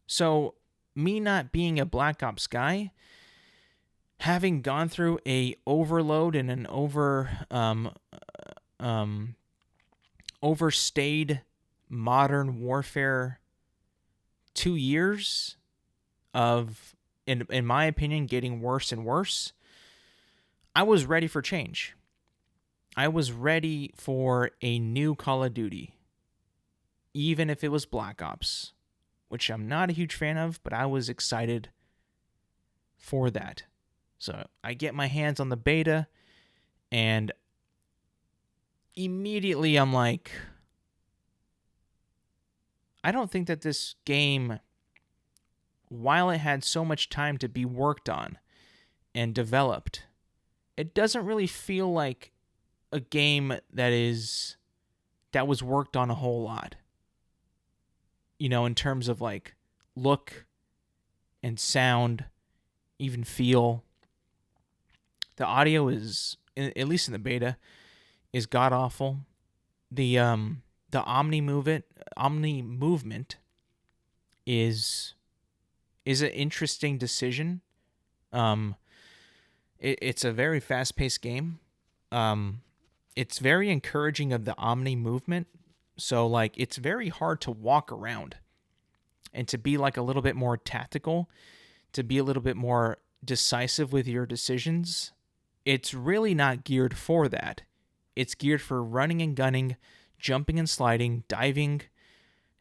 So me not being a Black Ops guy, having gone through a overload and an overstayed modern warfare 2 years of, in my opinion, getting worse and worse. I was ready for change. I was ready for a new Call of Duty, even if it was Black Ops, which I'm not a huge fan of, but I was excited for that. So I get my hands on the beta, and immediately I'm like, I don't think that this game, while it had so much time to be worked on and developed, it doesn't really feel like a game that was worked on a whole lot. You know, in terms of like look and sound, even feel. The audio is, at least in the beta, is god awful. The Omni movement is an interesting decision. It's a very fast paced game. It's very encouraging of the Omni movement. So like it's very hard to walk around and to be like a little bit more tactical, to be a little bit more decisive with your decisions. It's really not geared for that. It's geared for running and gunning, jumping and sliding, diving,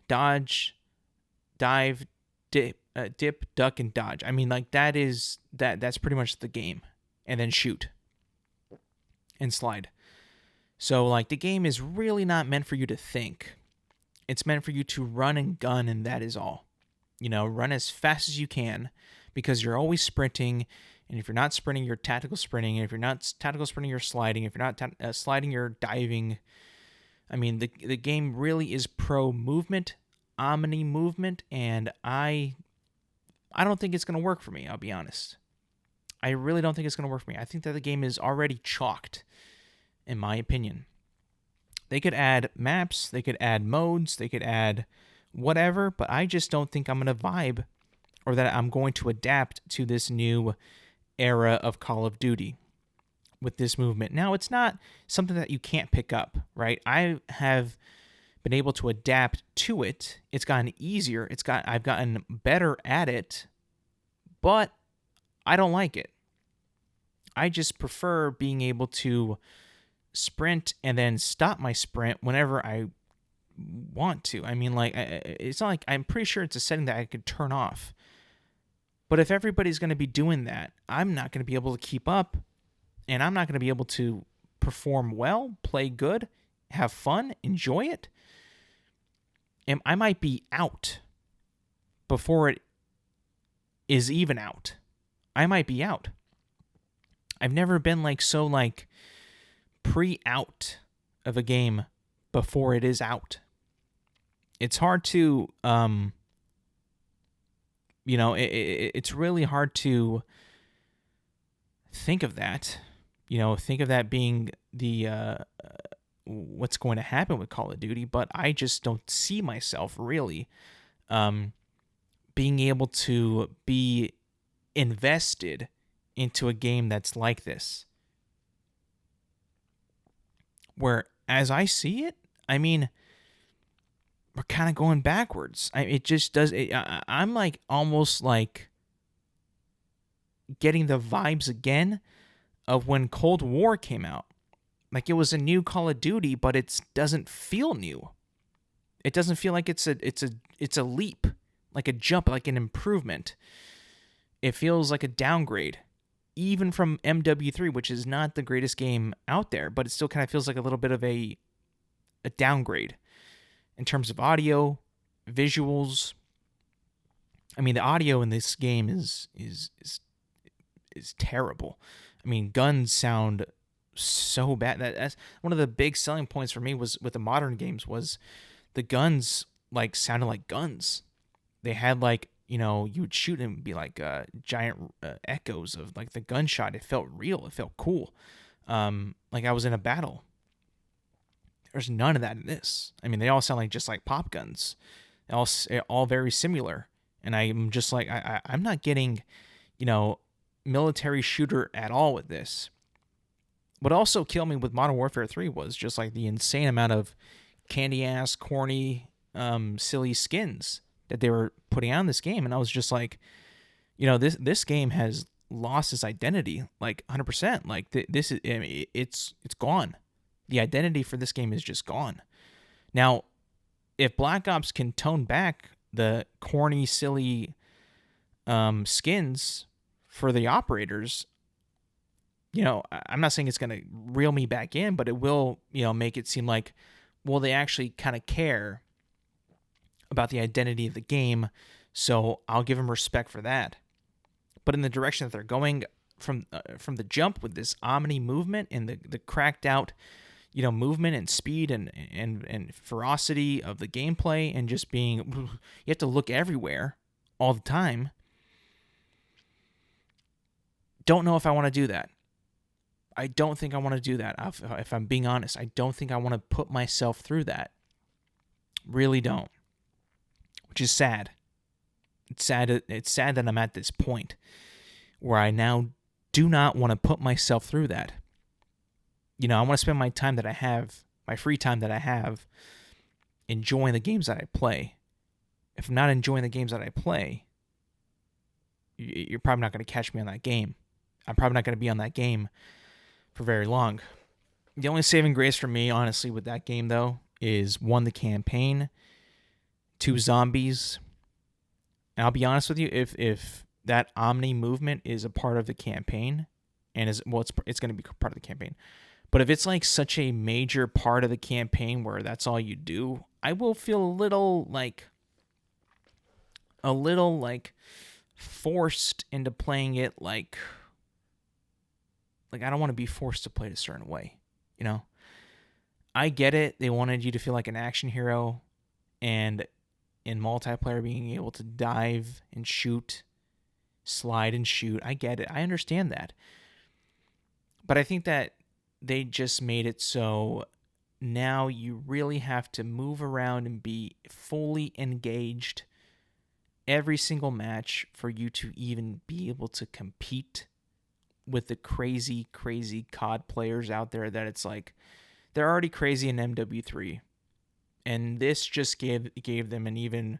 dodge, dive, dip, duck, and dodge. I mean, like that's pretty much the game. And then shoot and slide. So like the game is really not meant for you to think. It's meant for you to run and gun, and that is all. You know, run as fast as you can, because you're always sprinting. And if you're not sprinting, you're tactical sprinting. And if you're not tactical sprinting, you're sliding. If you're not sliding, you're diving. I mean, the game really is pro movement, omni movement, and I don't think it's going to work for me, I'll be honest. I really don't think it's going to work for me. I think that the game is already chalked, in my opinion. They could add maps, they could add modes, they could add whatever, but I just don't think I'm going to vibe, or that I'm going to adapt to this new era of Call of Duty with this movement. Now, it's not something that you can't pick up, right? I have been able to adapt to it. It's gotten easier. I've gotten better at it, but I don't like it. I just prefer being able to sprint and then stop my sprint whenever I want to. I mean, like, it's not like, I'm pretty sure it's a setting that I could turn off. But if everybody's going to be doing that, I'm not going to be able to keep up, and I'm not going to be able to perform well, play good, have fun, enjoy it. And I might be out before it is even out. I might be out. I've never been like so like pre-out of a game before it is out. It's hard to it's really hard to think of that. Think of that being the what's going to happen with Call of Duty, but I just don't see myself really being able to be invested into a game that's like this. Where, as I see it, I mean, we're kind of going backwards. It just does. I'm like almost like getting the vibes again of when Cold War came out. Like it was a new Call of Duty, but it doesn't feel new. It doesn't feel like it's a leap, like a jump, like an improvement. It feels like a downgrade, even from MW3, which is not the greatest game out there, but it still kind of feels like a little bit of a downgrade in terms of audio, visuals. I mean, the audio in this game is terrible. I mean, guns sound so bad. That's one of the big selling points for me was with the modern games was the guns like sounded like guns. They had like, you would shoot and be like giant echoes of like the gunshot. It felt real. It felt cool. Like I was in a battle. There's none of that in this. I mean, they all sound like just like pop guns. All very similar. And I'm just like, I'm not getting, military shooter at all with this. What also killed me with Modern Warfare 3 was just like the insane amount of candy ass, corny, silly skins that they were putting out in this game, and I was just like, this game has lost its identity like 100%. Like this is, I mean, it's gone. The identity for this game is just gone. Now, if Black Ops can tone back the corny, silly skins for the operators, I'm not saying it's going to reel me back in, but it will, make it seem like, well, they actually kind of care about the identity of the game, so I'll give them respect for that. But in the direction that they're going from the jump with this Omni movement and the cracked out, movement and speed and ferocity of the gameplay, and just being, you have to look everywhere all the time. Don't know if I want to do that. I don't think I want to do that. If I'm being honest, I don't think I want to put myself through that. Really don't. Which is sad. It's sad that I'm at this point where I now do not want to put myself through that. I want to spend my time that I have, my free time that I have, enjoying the games that I play. If I'm not enjoying the games that I play, you're probably not going to catch me on that game. I'm probably not going to be on that game for very long. The only saving grace for me, honestly, with that game, though, is 1, the campaign, 2, zombies. And I'll be honest with you, if that Omni movement is a part of the campaign, and it's going to be part of the campaign, but if it's like such a major part of the campaign where that's all you do, I will feel a little like forced into playing it like I don't want to be forced to play it a certain way, I get it. They wanted you to feel like an action hero, and in multiplayer being able to dive and shoot, slide and shoot. I get it. I understand that. But I think that they just made it so now you really have to move around and be fully engaged every single match for you to even be able to compete with the crazy, crazy COD players out there that it's like, they're already crazy in MW3. And this just gave them an even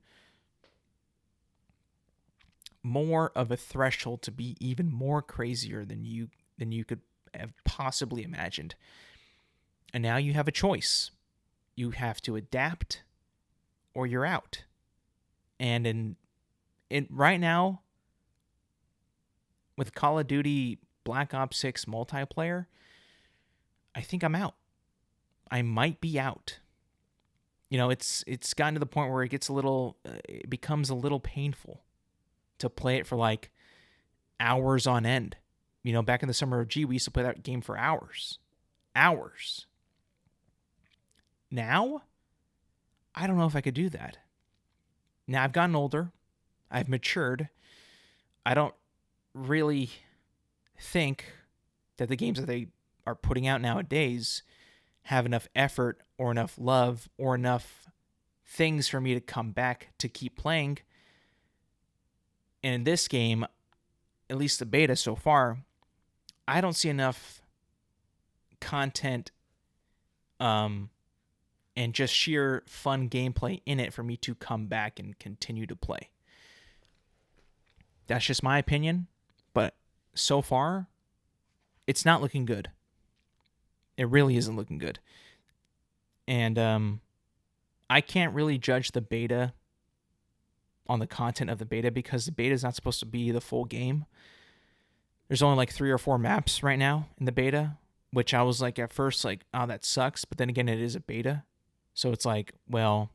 more of a threshold to be even more crazier than you could have possibly imagined. And now you have a choice. You have to adapt or you're out. And in right now, with Call of Duty Black Ops 6 multiplayer, I think I'm out. I might be out. It's gotten to the point where it becomes a little painful to play it for like hours on end. Back in the summer of G, we used to play that game for hours. Hours. Now, I don't know if I could do that. Now, I've gotten older. I've matured. I don't really think that the games that they are putting out nowadays have enough effort or enough love or enough things for me to come back to keep playing. And in this game, at least the beta so far, I don't see enough content and just sheer fun gameplay in it for me to come back and continue to play. That's just my opinion, but so far, it's not looking good. It really isn't looking good. And I can't really judge the beta on the content of the beta because the beta is not supposed to be the full game. There's only like 3 or 4 maps right now in the beta, which I was like at first like, oh, that sucks. But then again, it is a beta. So it's like, well,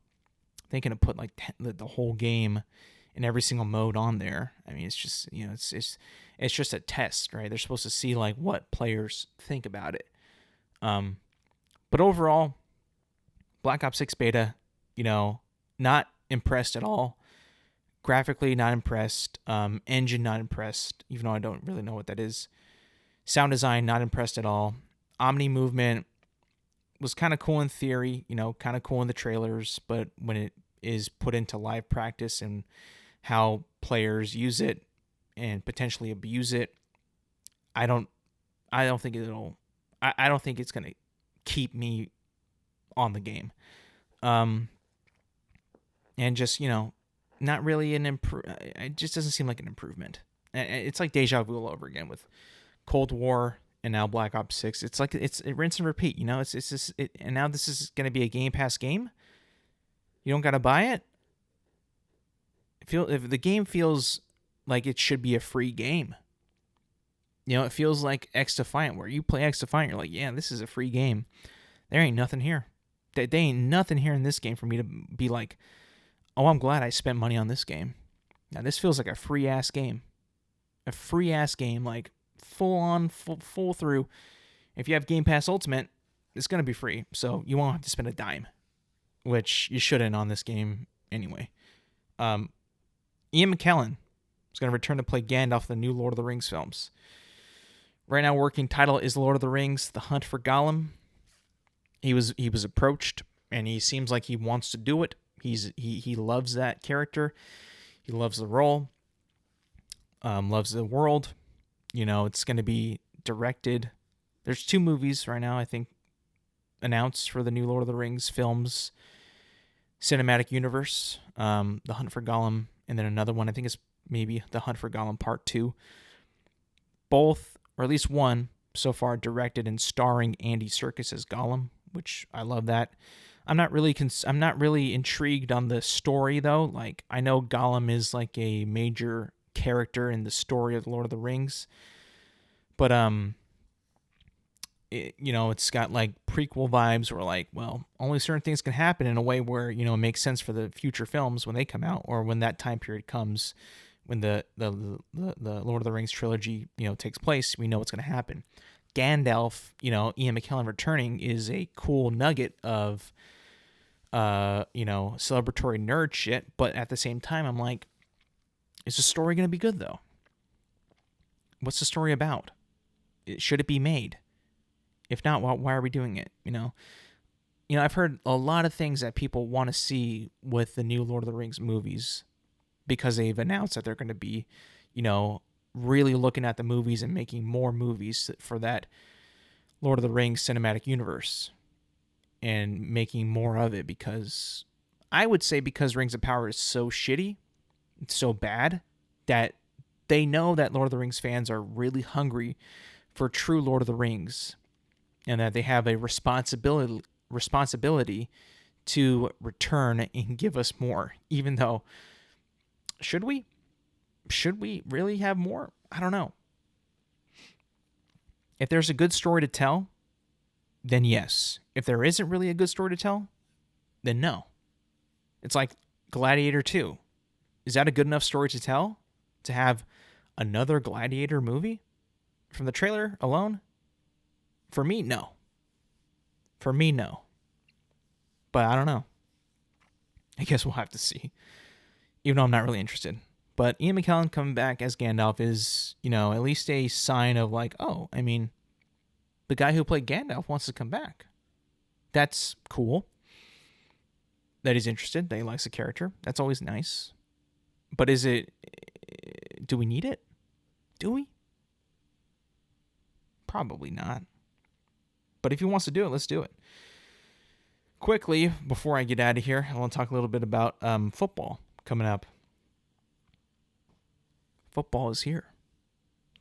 they can put like the whole game in every single mode on there. I mean, it's just, it's just a test, right? They're supposed to see like what players think about it. But overall, Black Ops 6 beta, not impressed at all. Graphically, not impressed. Engine, not impressed, even though I don't really know what that is. Sound design, not impressed at all. Omni movement was kind of cool in theory, kind of cool in the trailers, but when it is put into live practice and how players use it and potentially abuse it, I don't think it'll I don't think it's gonna keep me on the game. And just not really an it just doesn't seem like an improvement. It's like deja vu all over again with Cold War and now Black Ops 6. It's like it's rinse and repeat. It's just and now this is gonna be a Game Pass game. You don't gotta buy it. If the game feels like it should be a free game. It feels like X Defiant, where you play X Defiant, you're like, yeah, this is a free game. There ain't nothing here. There ain't nothing here in this game for me to be like, oh, I'm glad I spent money on this game. Now, this feels like a free-ass game. A free-ass game, like full through. If you have Game Pass Ultimate, it's going to be free, so you won't have to spend a dime, which you shouldn't on this game anyway. Ian McKellen is going to return to play Gandalf in the new Lord of the Rings films. Right now, working title is Lord of the Rings: The Hunt for Gollum. He was approached, and he seems like he wants to do it. He loves that character. He loves the role. Loves the world. It's going to be directed. There's 2 movies right now, I think, announced for the new Lord of the Rings films cinematic universe. The Hunt for Gollum, and then another one. I think it's maybe The Hunt for Gollum Part 2. Both, or at least one, so far directed and starring Andy Serkis as Gollum, which I love that. I'm not really intrigued on the story though. Like, I know Gollum is like a major character in the story of the Lord of the Rings, but it's got like prequel vibes where like, well, only certain things can happen in a way where it makes sense for the future films when they come out, or when that time period comes, when the Lord of the Rings trilogy takes place. We know what's going to happen. Gandalf, Ian McKellen returning is a cool nugget of celebratory nerd shit, but at the same time I'm like, is the story going to be good though? What's the story about? Should it be made? If not, why are we doing it? I've heard a lot of things that people want to see with the new Lord of the Rings movies, because they've announced that they're going to be, really looking at the movies and making more movies for that Lord of the Rings cinematic universe and making more of it, because I would say because Rings of Power is so shitty, it's so bad, that they know that Lord of the Rings fans are really hungry for true Lord of the Rings, and that they have a responsibility to return and give us more. Even though, should we really have more? I don't know. If there's a good story to tell, then yes. If there isn't really a good story to tell, then no. It's like Gladiator 2. Is that a good enough story to tell? To have another Gladiator movie? From the trailer alone? For me, no. But I don't know. I guess we'll have to see. Even though I'm not really interested. But Ian McKellen coming back as Gandalf is, at least a sign of like, oh, I mean, the guy who played Gandalf wants to come back. That's cool. That he's interested, that he likes the character. That's always nice. But do we need it? Do we? Probably not. But if he wants to do it, let's do it. Quickly, before I get out of here, I want to talk a little bit about football coming up. Football is here.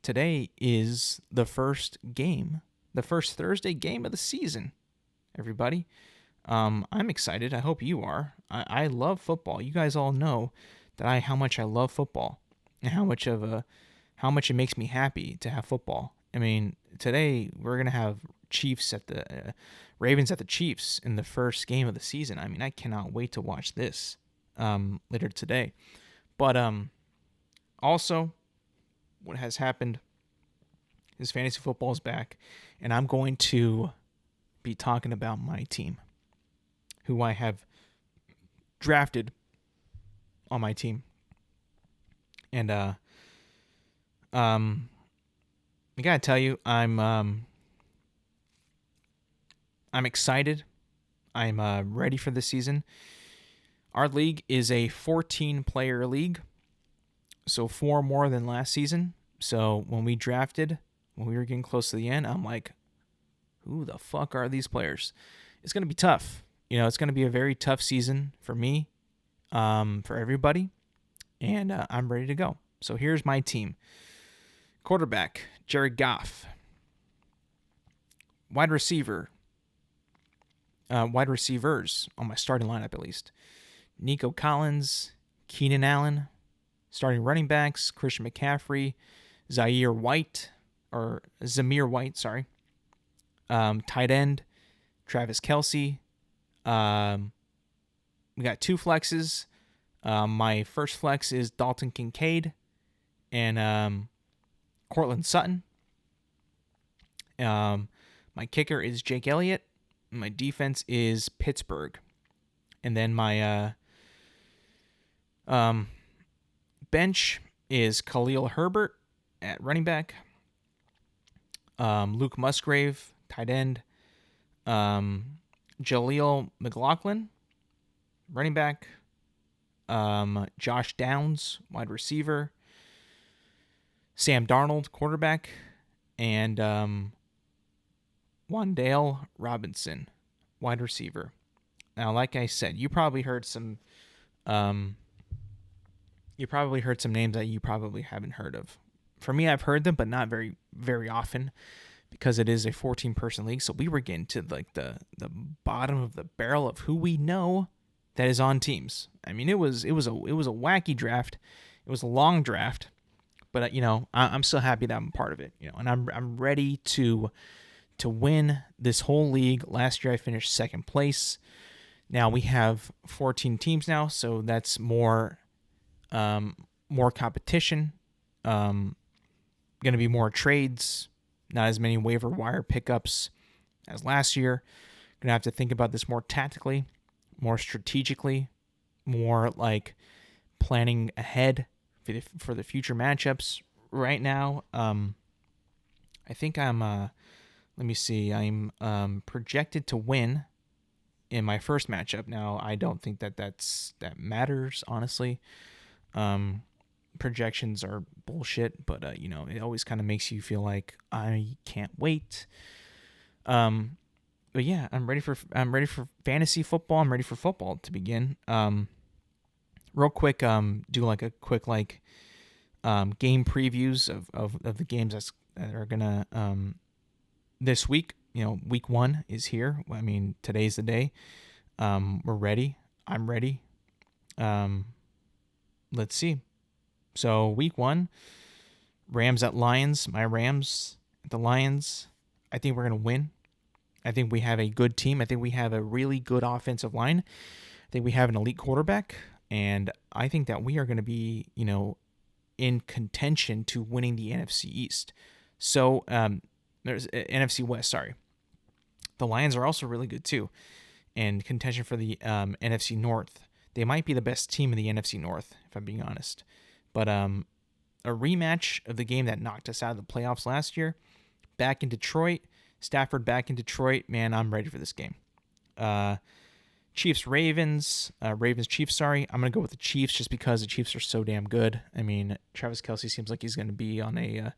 Today is the first game, the first Thursday game of the season, everybody. I'm excited. I hope you are. I love football. You guys all know that how much I love football, and how much it makes me happy to have football. I mean, today we're gonna have Ravens at the Chiefs in the first game of the season. I mean, I cannot wait to watch this later today. But also, what has happened is fantasy football is back, and I'm going to be talking about my team, who I have drafted on my team. And I gotta tell you, I'm excited. I'm ready for the season. Our league is a 14-player league, so 4 more than last season. So when we were getting close to the end, I'm like, who the fuck are these players? It's going to be tough. It's going to be a very tough season for me, for everybody, and I'm ready to go. So here's my team. Quarterback, Jared Goff. Wide receivers on my starting lineup at least. Nico Collins, Keenan Allen. Starting running backs, Christian McCaffrey, Zamir White. Tight end, Travis Kelce. We got 2 flexes. My first flex is Dalton Kincaid and Cortland Sutton. My kicker is Jake Elliott. My defense is Pittsburgh. And then my bench is Khalil Herbert at running back. Luke Musgrave, tight end. Jaleel McLaughlin, running back. Josh Downs, wide receiver. Sam Darnold, quarterback. And Wan'Dale Robinson, wide receiver. Now, like I said, you probably heard some names that you probably haven't heard of. For me, I've heard them, but not very, very often, because it is a 14-person league. So we were getting to like the bottom of the barrel of who we know that is on teams. I mean, it was a wacky draft. It was a long draft, but I'm still happy that I'm part of it. And I'm ready to win this whole league. Last year I finished second place. Now we have 14 teams now, so that's more competition. Going to be more trades, not as many waiver wire pickups as last year. Going to have to think about this more tactically, more strategically, more like planning ahead for the future matchups. Right now, I think I'm let me see. I'm projected to win in my first matchup. Now, I don't think that matters, honestly. Projections are bullshit, but it always kind of makes you feel like I can't wait. But yeah, I'm ready for fantasy football. I'm ready for football to begin. Real quick, do like a quick game previews of the games that are gonna this week. Week 1 is here. I mean, today's the day. We're ready. I'm ready. Let's see. So week 1, Rams at Lions. My Rams at the Lions. I think we're going to win. I think we have a good team. I think we have a really good offensive line. I think we have an elite quarterback. And I think that we are going to be, in contention to winning the NFC East. So there's NFC West, sorry. The Lions are also really good too. And contention for the NFC North. They might be the best team in the NFC North, if I'm being honest. But a rematch of the game that knocked us out of the playoffs last year, back in Detroit, Stafford back in Detroit. Man, I'm ready for this game. Chiefs-Ravens, Ravens-Chiefs, sorry. I'm going to go with the Chiefs just because the Chiefs are so damn good. I mean, Travis Kelce seems like he's going to be on a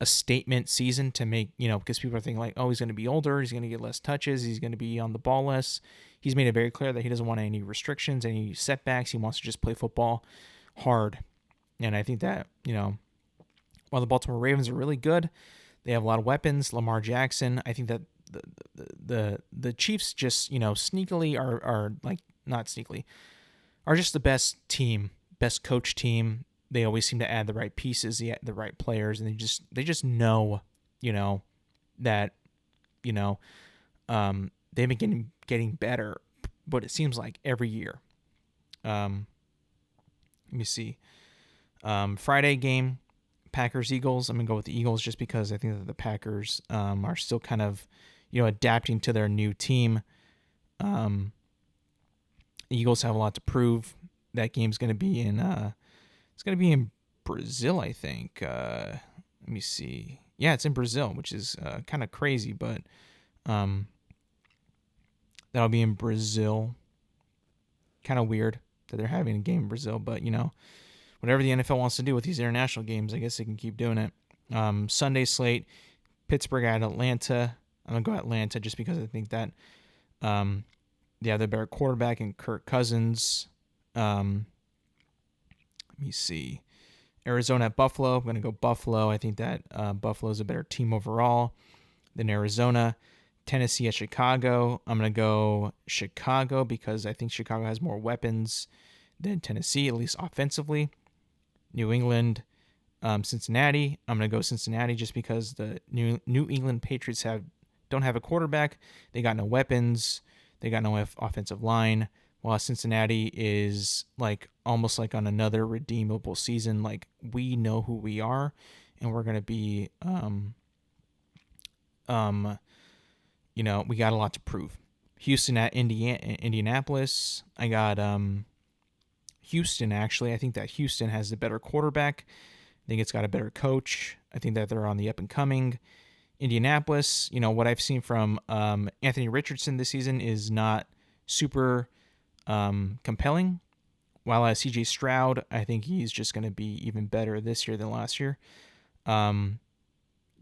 statement season to make, because people are thinking like, oh, he's going to be older, he's going to get less touches, he's going to be on the ball less. He's made it very clear that he doesn't want any restrictions, any setbacks. He wants to just play football hard. And I think that, while the Baltimore Ravens are really good, they have a lot of weapons. Lamar Jackson, I think that the Chiefs just, sneakily are like, not sneakily, are just the best team, best coach team. They always seem to add the right pieces, the right players, and they just know, that, they've been getting better, but it seems like every year. Let me see. Friday game, Packers-Eagles. I'm going to go with the Eagles just because I think that the Packers are still kind of, adapting to their new team. The Eagles have a lot to prove. That game's going to be in it's going to be in Brazil, I think. Let me see. Yeah, it's in Brazil, which is kind of crazy, but that'll be in Brazil. Kind of weird that they're having a game in Brazil, but, whatever the NFL wants to do with these international games, I guess they can keep doing it. Sunday slate, Pittsburgh at Atlanta. I'm going to go Atlanta just because I think that they have the better quarterback in Kirk Cousins. Let me see. Arizona at Buffalo. I'm going to go Buffalo. I think that Buffalo is a better team overall than Arizona. Tennessee at Chicago. I'm going to go Chicago because I think Chicago has more weapons than Tennessee, at least offensively. New England, Cincinnati. I'm going to go Cincinnati just because the New England Patriots don't have a quarterback. They got no weapons. They got no offensive line. While Cincinnati is like almost like on another redeemable season. Like, we know who we are, and we're going to be, we got a lot to prove. Houston at Indianapolis. I got Houston, actually. I think that Houston has the better quarterback. I think it's got a better coach. I think that they're on the up and coming. Indianapolis, what I've seen from Anthony Richardson this season is not super compelling. While CJ Stroud, I think he's just going to be even better this year than last year.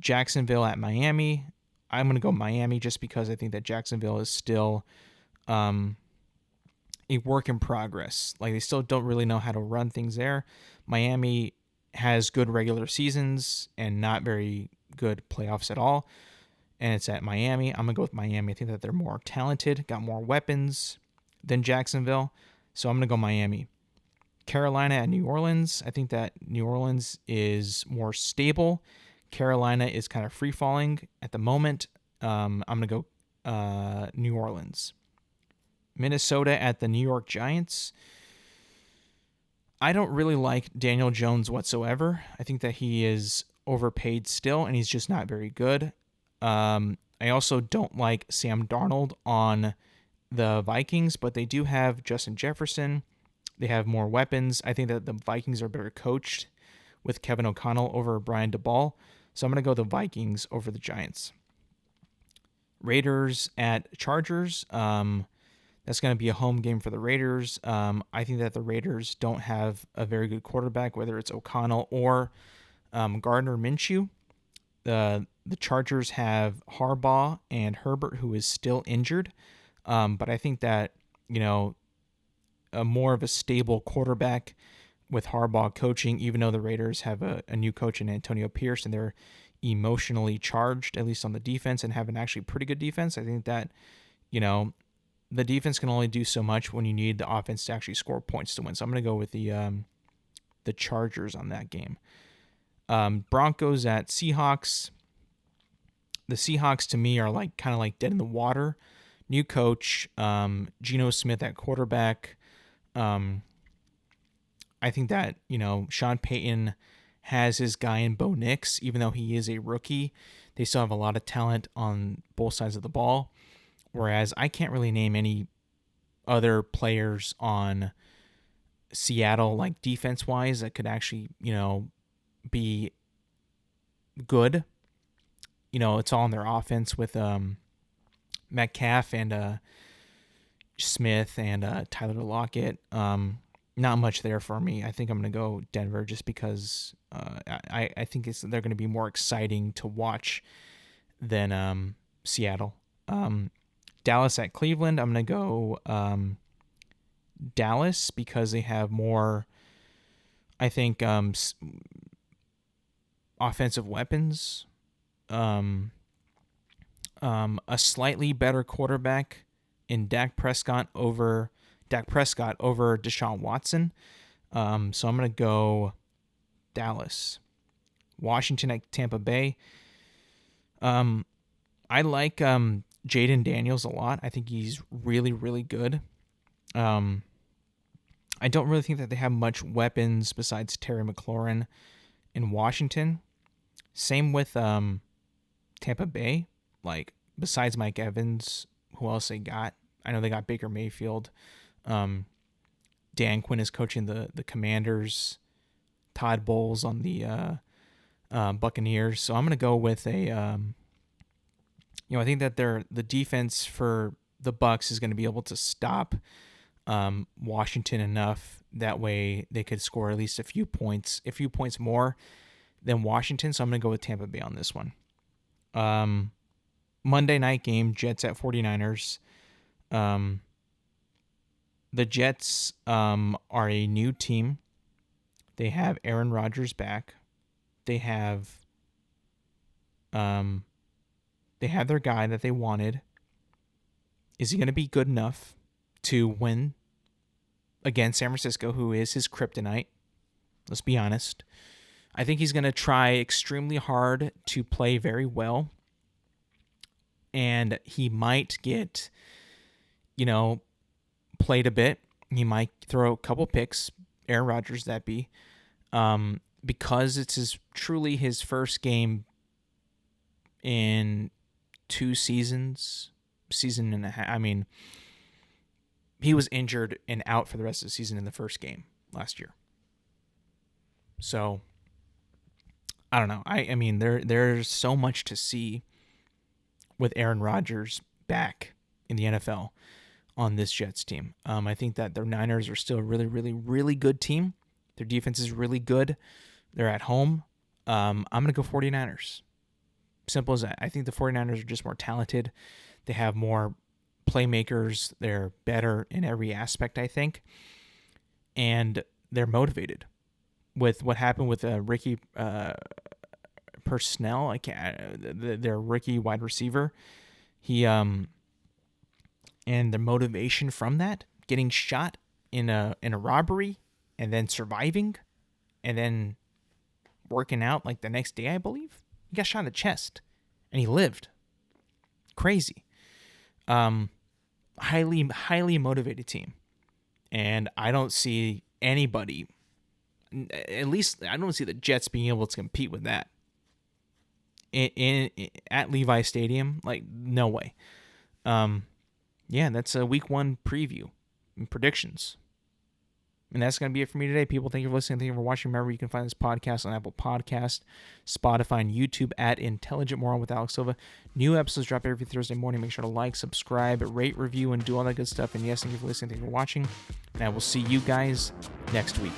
Jacksonville at Miami. I'm going to go Miami just because I think that Jacksonville is still a work in progress. Like, they still don't really know how to run things there. Miami has good regular seasons and not very good playoffs at all. And it's at Miami. I'm going to go with Miami. I think that they're more talented, got more weapons than Jacksonville. So I'm going to go Miami. Carolina at New Orleans. I think that New Orleans is more stable. Carolina is kind of free-falling at the moment. I'm going to go New Orleans. Minnesota at the New York Giants. I don't really like Daniel Jones whatsoever. I think that he is overpaid still, and he's just not very good. I also don't like Sam Darnold on the Vikings, but they do have Justin Jefferson. They have more weapons. I think that the Vikings are better coached with Kevin O'Connell over Brian DeBall. So I'm going to go the Vikings over the Giants. Raiders at Chargers. That's going to be a home game for the Raiders. I think that the Raiders don't have a very good quarterback, whether it's O'Connell or Gardner Minshew. The Chargers have Harbaugh and Herbert, who is still injured. But I think that, a more of a stable quarterback with Harbaugh coaching, even though the Raiders have a new coach in Antonio Pierce, and they're emotionally charged, at least on the defense, and have an actually pretty good defense. I think that, the defense can only do so much when you need the offense to actually score points to win. So I'm going to go with the Chargers on that game. Broncos at Seahawks. The Seahawks, to me, are kind of like dead in the water. New coach, Geno Smith at quarterback. I think that, Sean Payton has his guy in Bo Nix, even though he is a rookie. They still have a lot of talent on both sides of the ball. Whereas I can't really name any other players on Seattle, like defense-wise, that could actually, be good. It's all in their offense with Metcalf and Smith and Tyler Lockett. Not much there for me. I think I'm going to go Denver just because I think they're going to be more exciting to watch than Seattle. Dallas at Cleveland. I'm going to go Dallas because they have more, I think, offensive weapons. A slightly better quarterback in Dak Prescott over Deshaun Watson. So I'm going to go Dallas. Washington at Tampa Bay. I like Jaden Daniels a lot. I think he's really, really good. I don't really think that they have much weapons besides Terry McLaurin in Washington. Same with Tampa Bay. Like, besides Mike Evans, who else they got? I know they got Baker Mayfield. Dan Quinn is coaching the Commanders. Todd Bowles on the Buccaneers. So I'm going to go with I think that the defense for the Bucs is going to be able to stop Washington enough. That way they could score at least a few points more than Washington. So I'm going to go with Tampa Bay on this one. Monday night game, Jets at 49ers. The Jets are a new team. They have Aaron Rodgers back. They have their guy that they wanted. Is he going to be good enough to win against San Francisco, who is his kryptonite? Let's be honest. I think he's going to try extremely hard to play very well. And he might get, played a bit. He might throw a couple picks, Aaron Rodgers, that be. Because it's truly his first game in 2 seasons, season and a half. I mean, he was injured and out for the rest of the season in the first game last year. So, I don't know. I mean, there's so much to see with Aaron Rodgers back in the NFL on this Jets team. I think that the Niners are still a really, really, really good team. Their defense is really good. They're at home. I'm going to go 49ers. Simple as that. I think the 49ers are just more talented. They have more playmakers. They're better in every aspect, I think. And they're motivated. With what happened with Ricky Personnel, their rookie wide receiver, and the motivation from that, getting shot in a robbery, and then surviving, and then working out like the next day, I believe. He got shot in the chest, and he lived. Crazy. Highly, highly motivated team, and I don't see anybody. At least I don't see the Jets being able to compete with that at Levi Stadium. Like, no way. Yeah, that's a week 1 preview and predictions. And that's going to be it for me today, people. Thank you for listening. Thank you for watching. Remember, you can find this podcast on Apple Podcasts, Spotify, and YouTube at Intelligent Moron with Alex Silva. New episodes drop every Thursday morning. Make sure to like, subscribe, rate, review, and do all that good stuff. And yes, thank you for listening. Thank you for watching. And I will see you guys next week.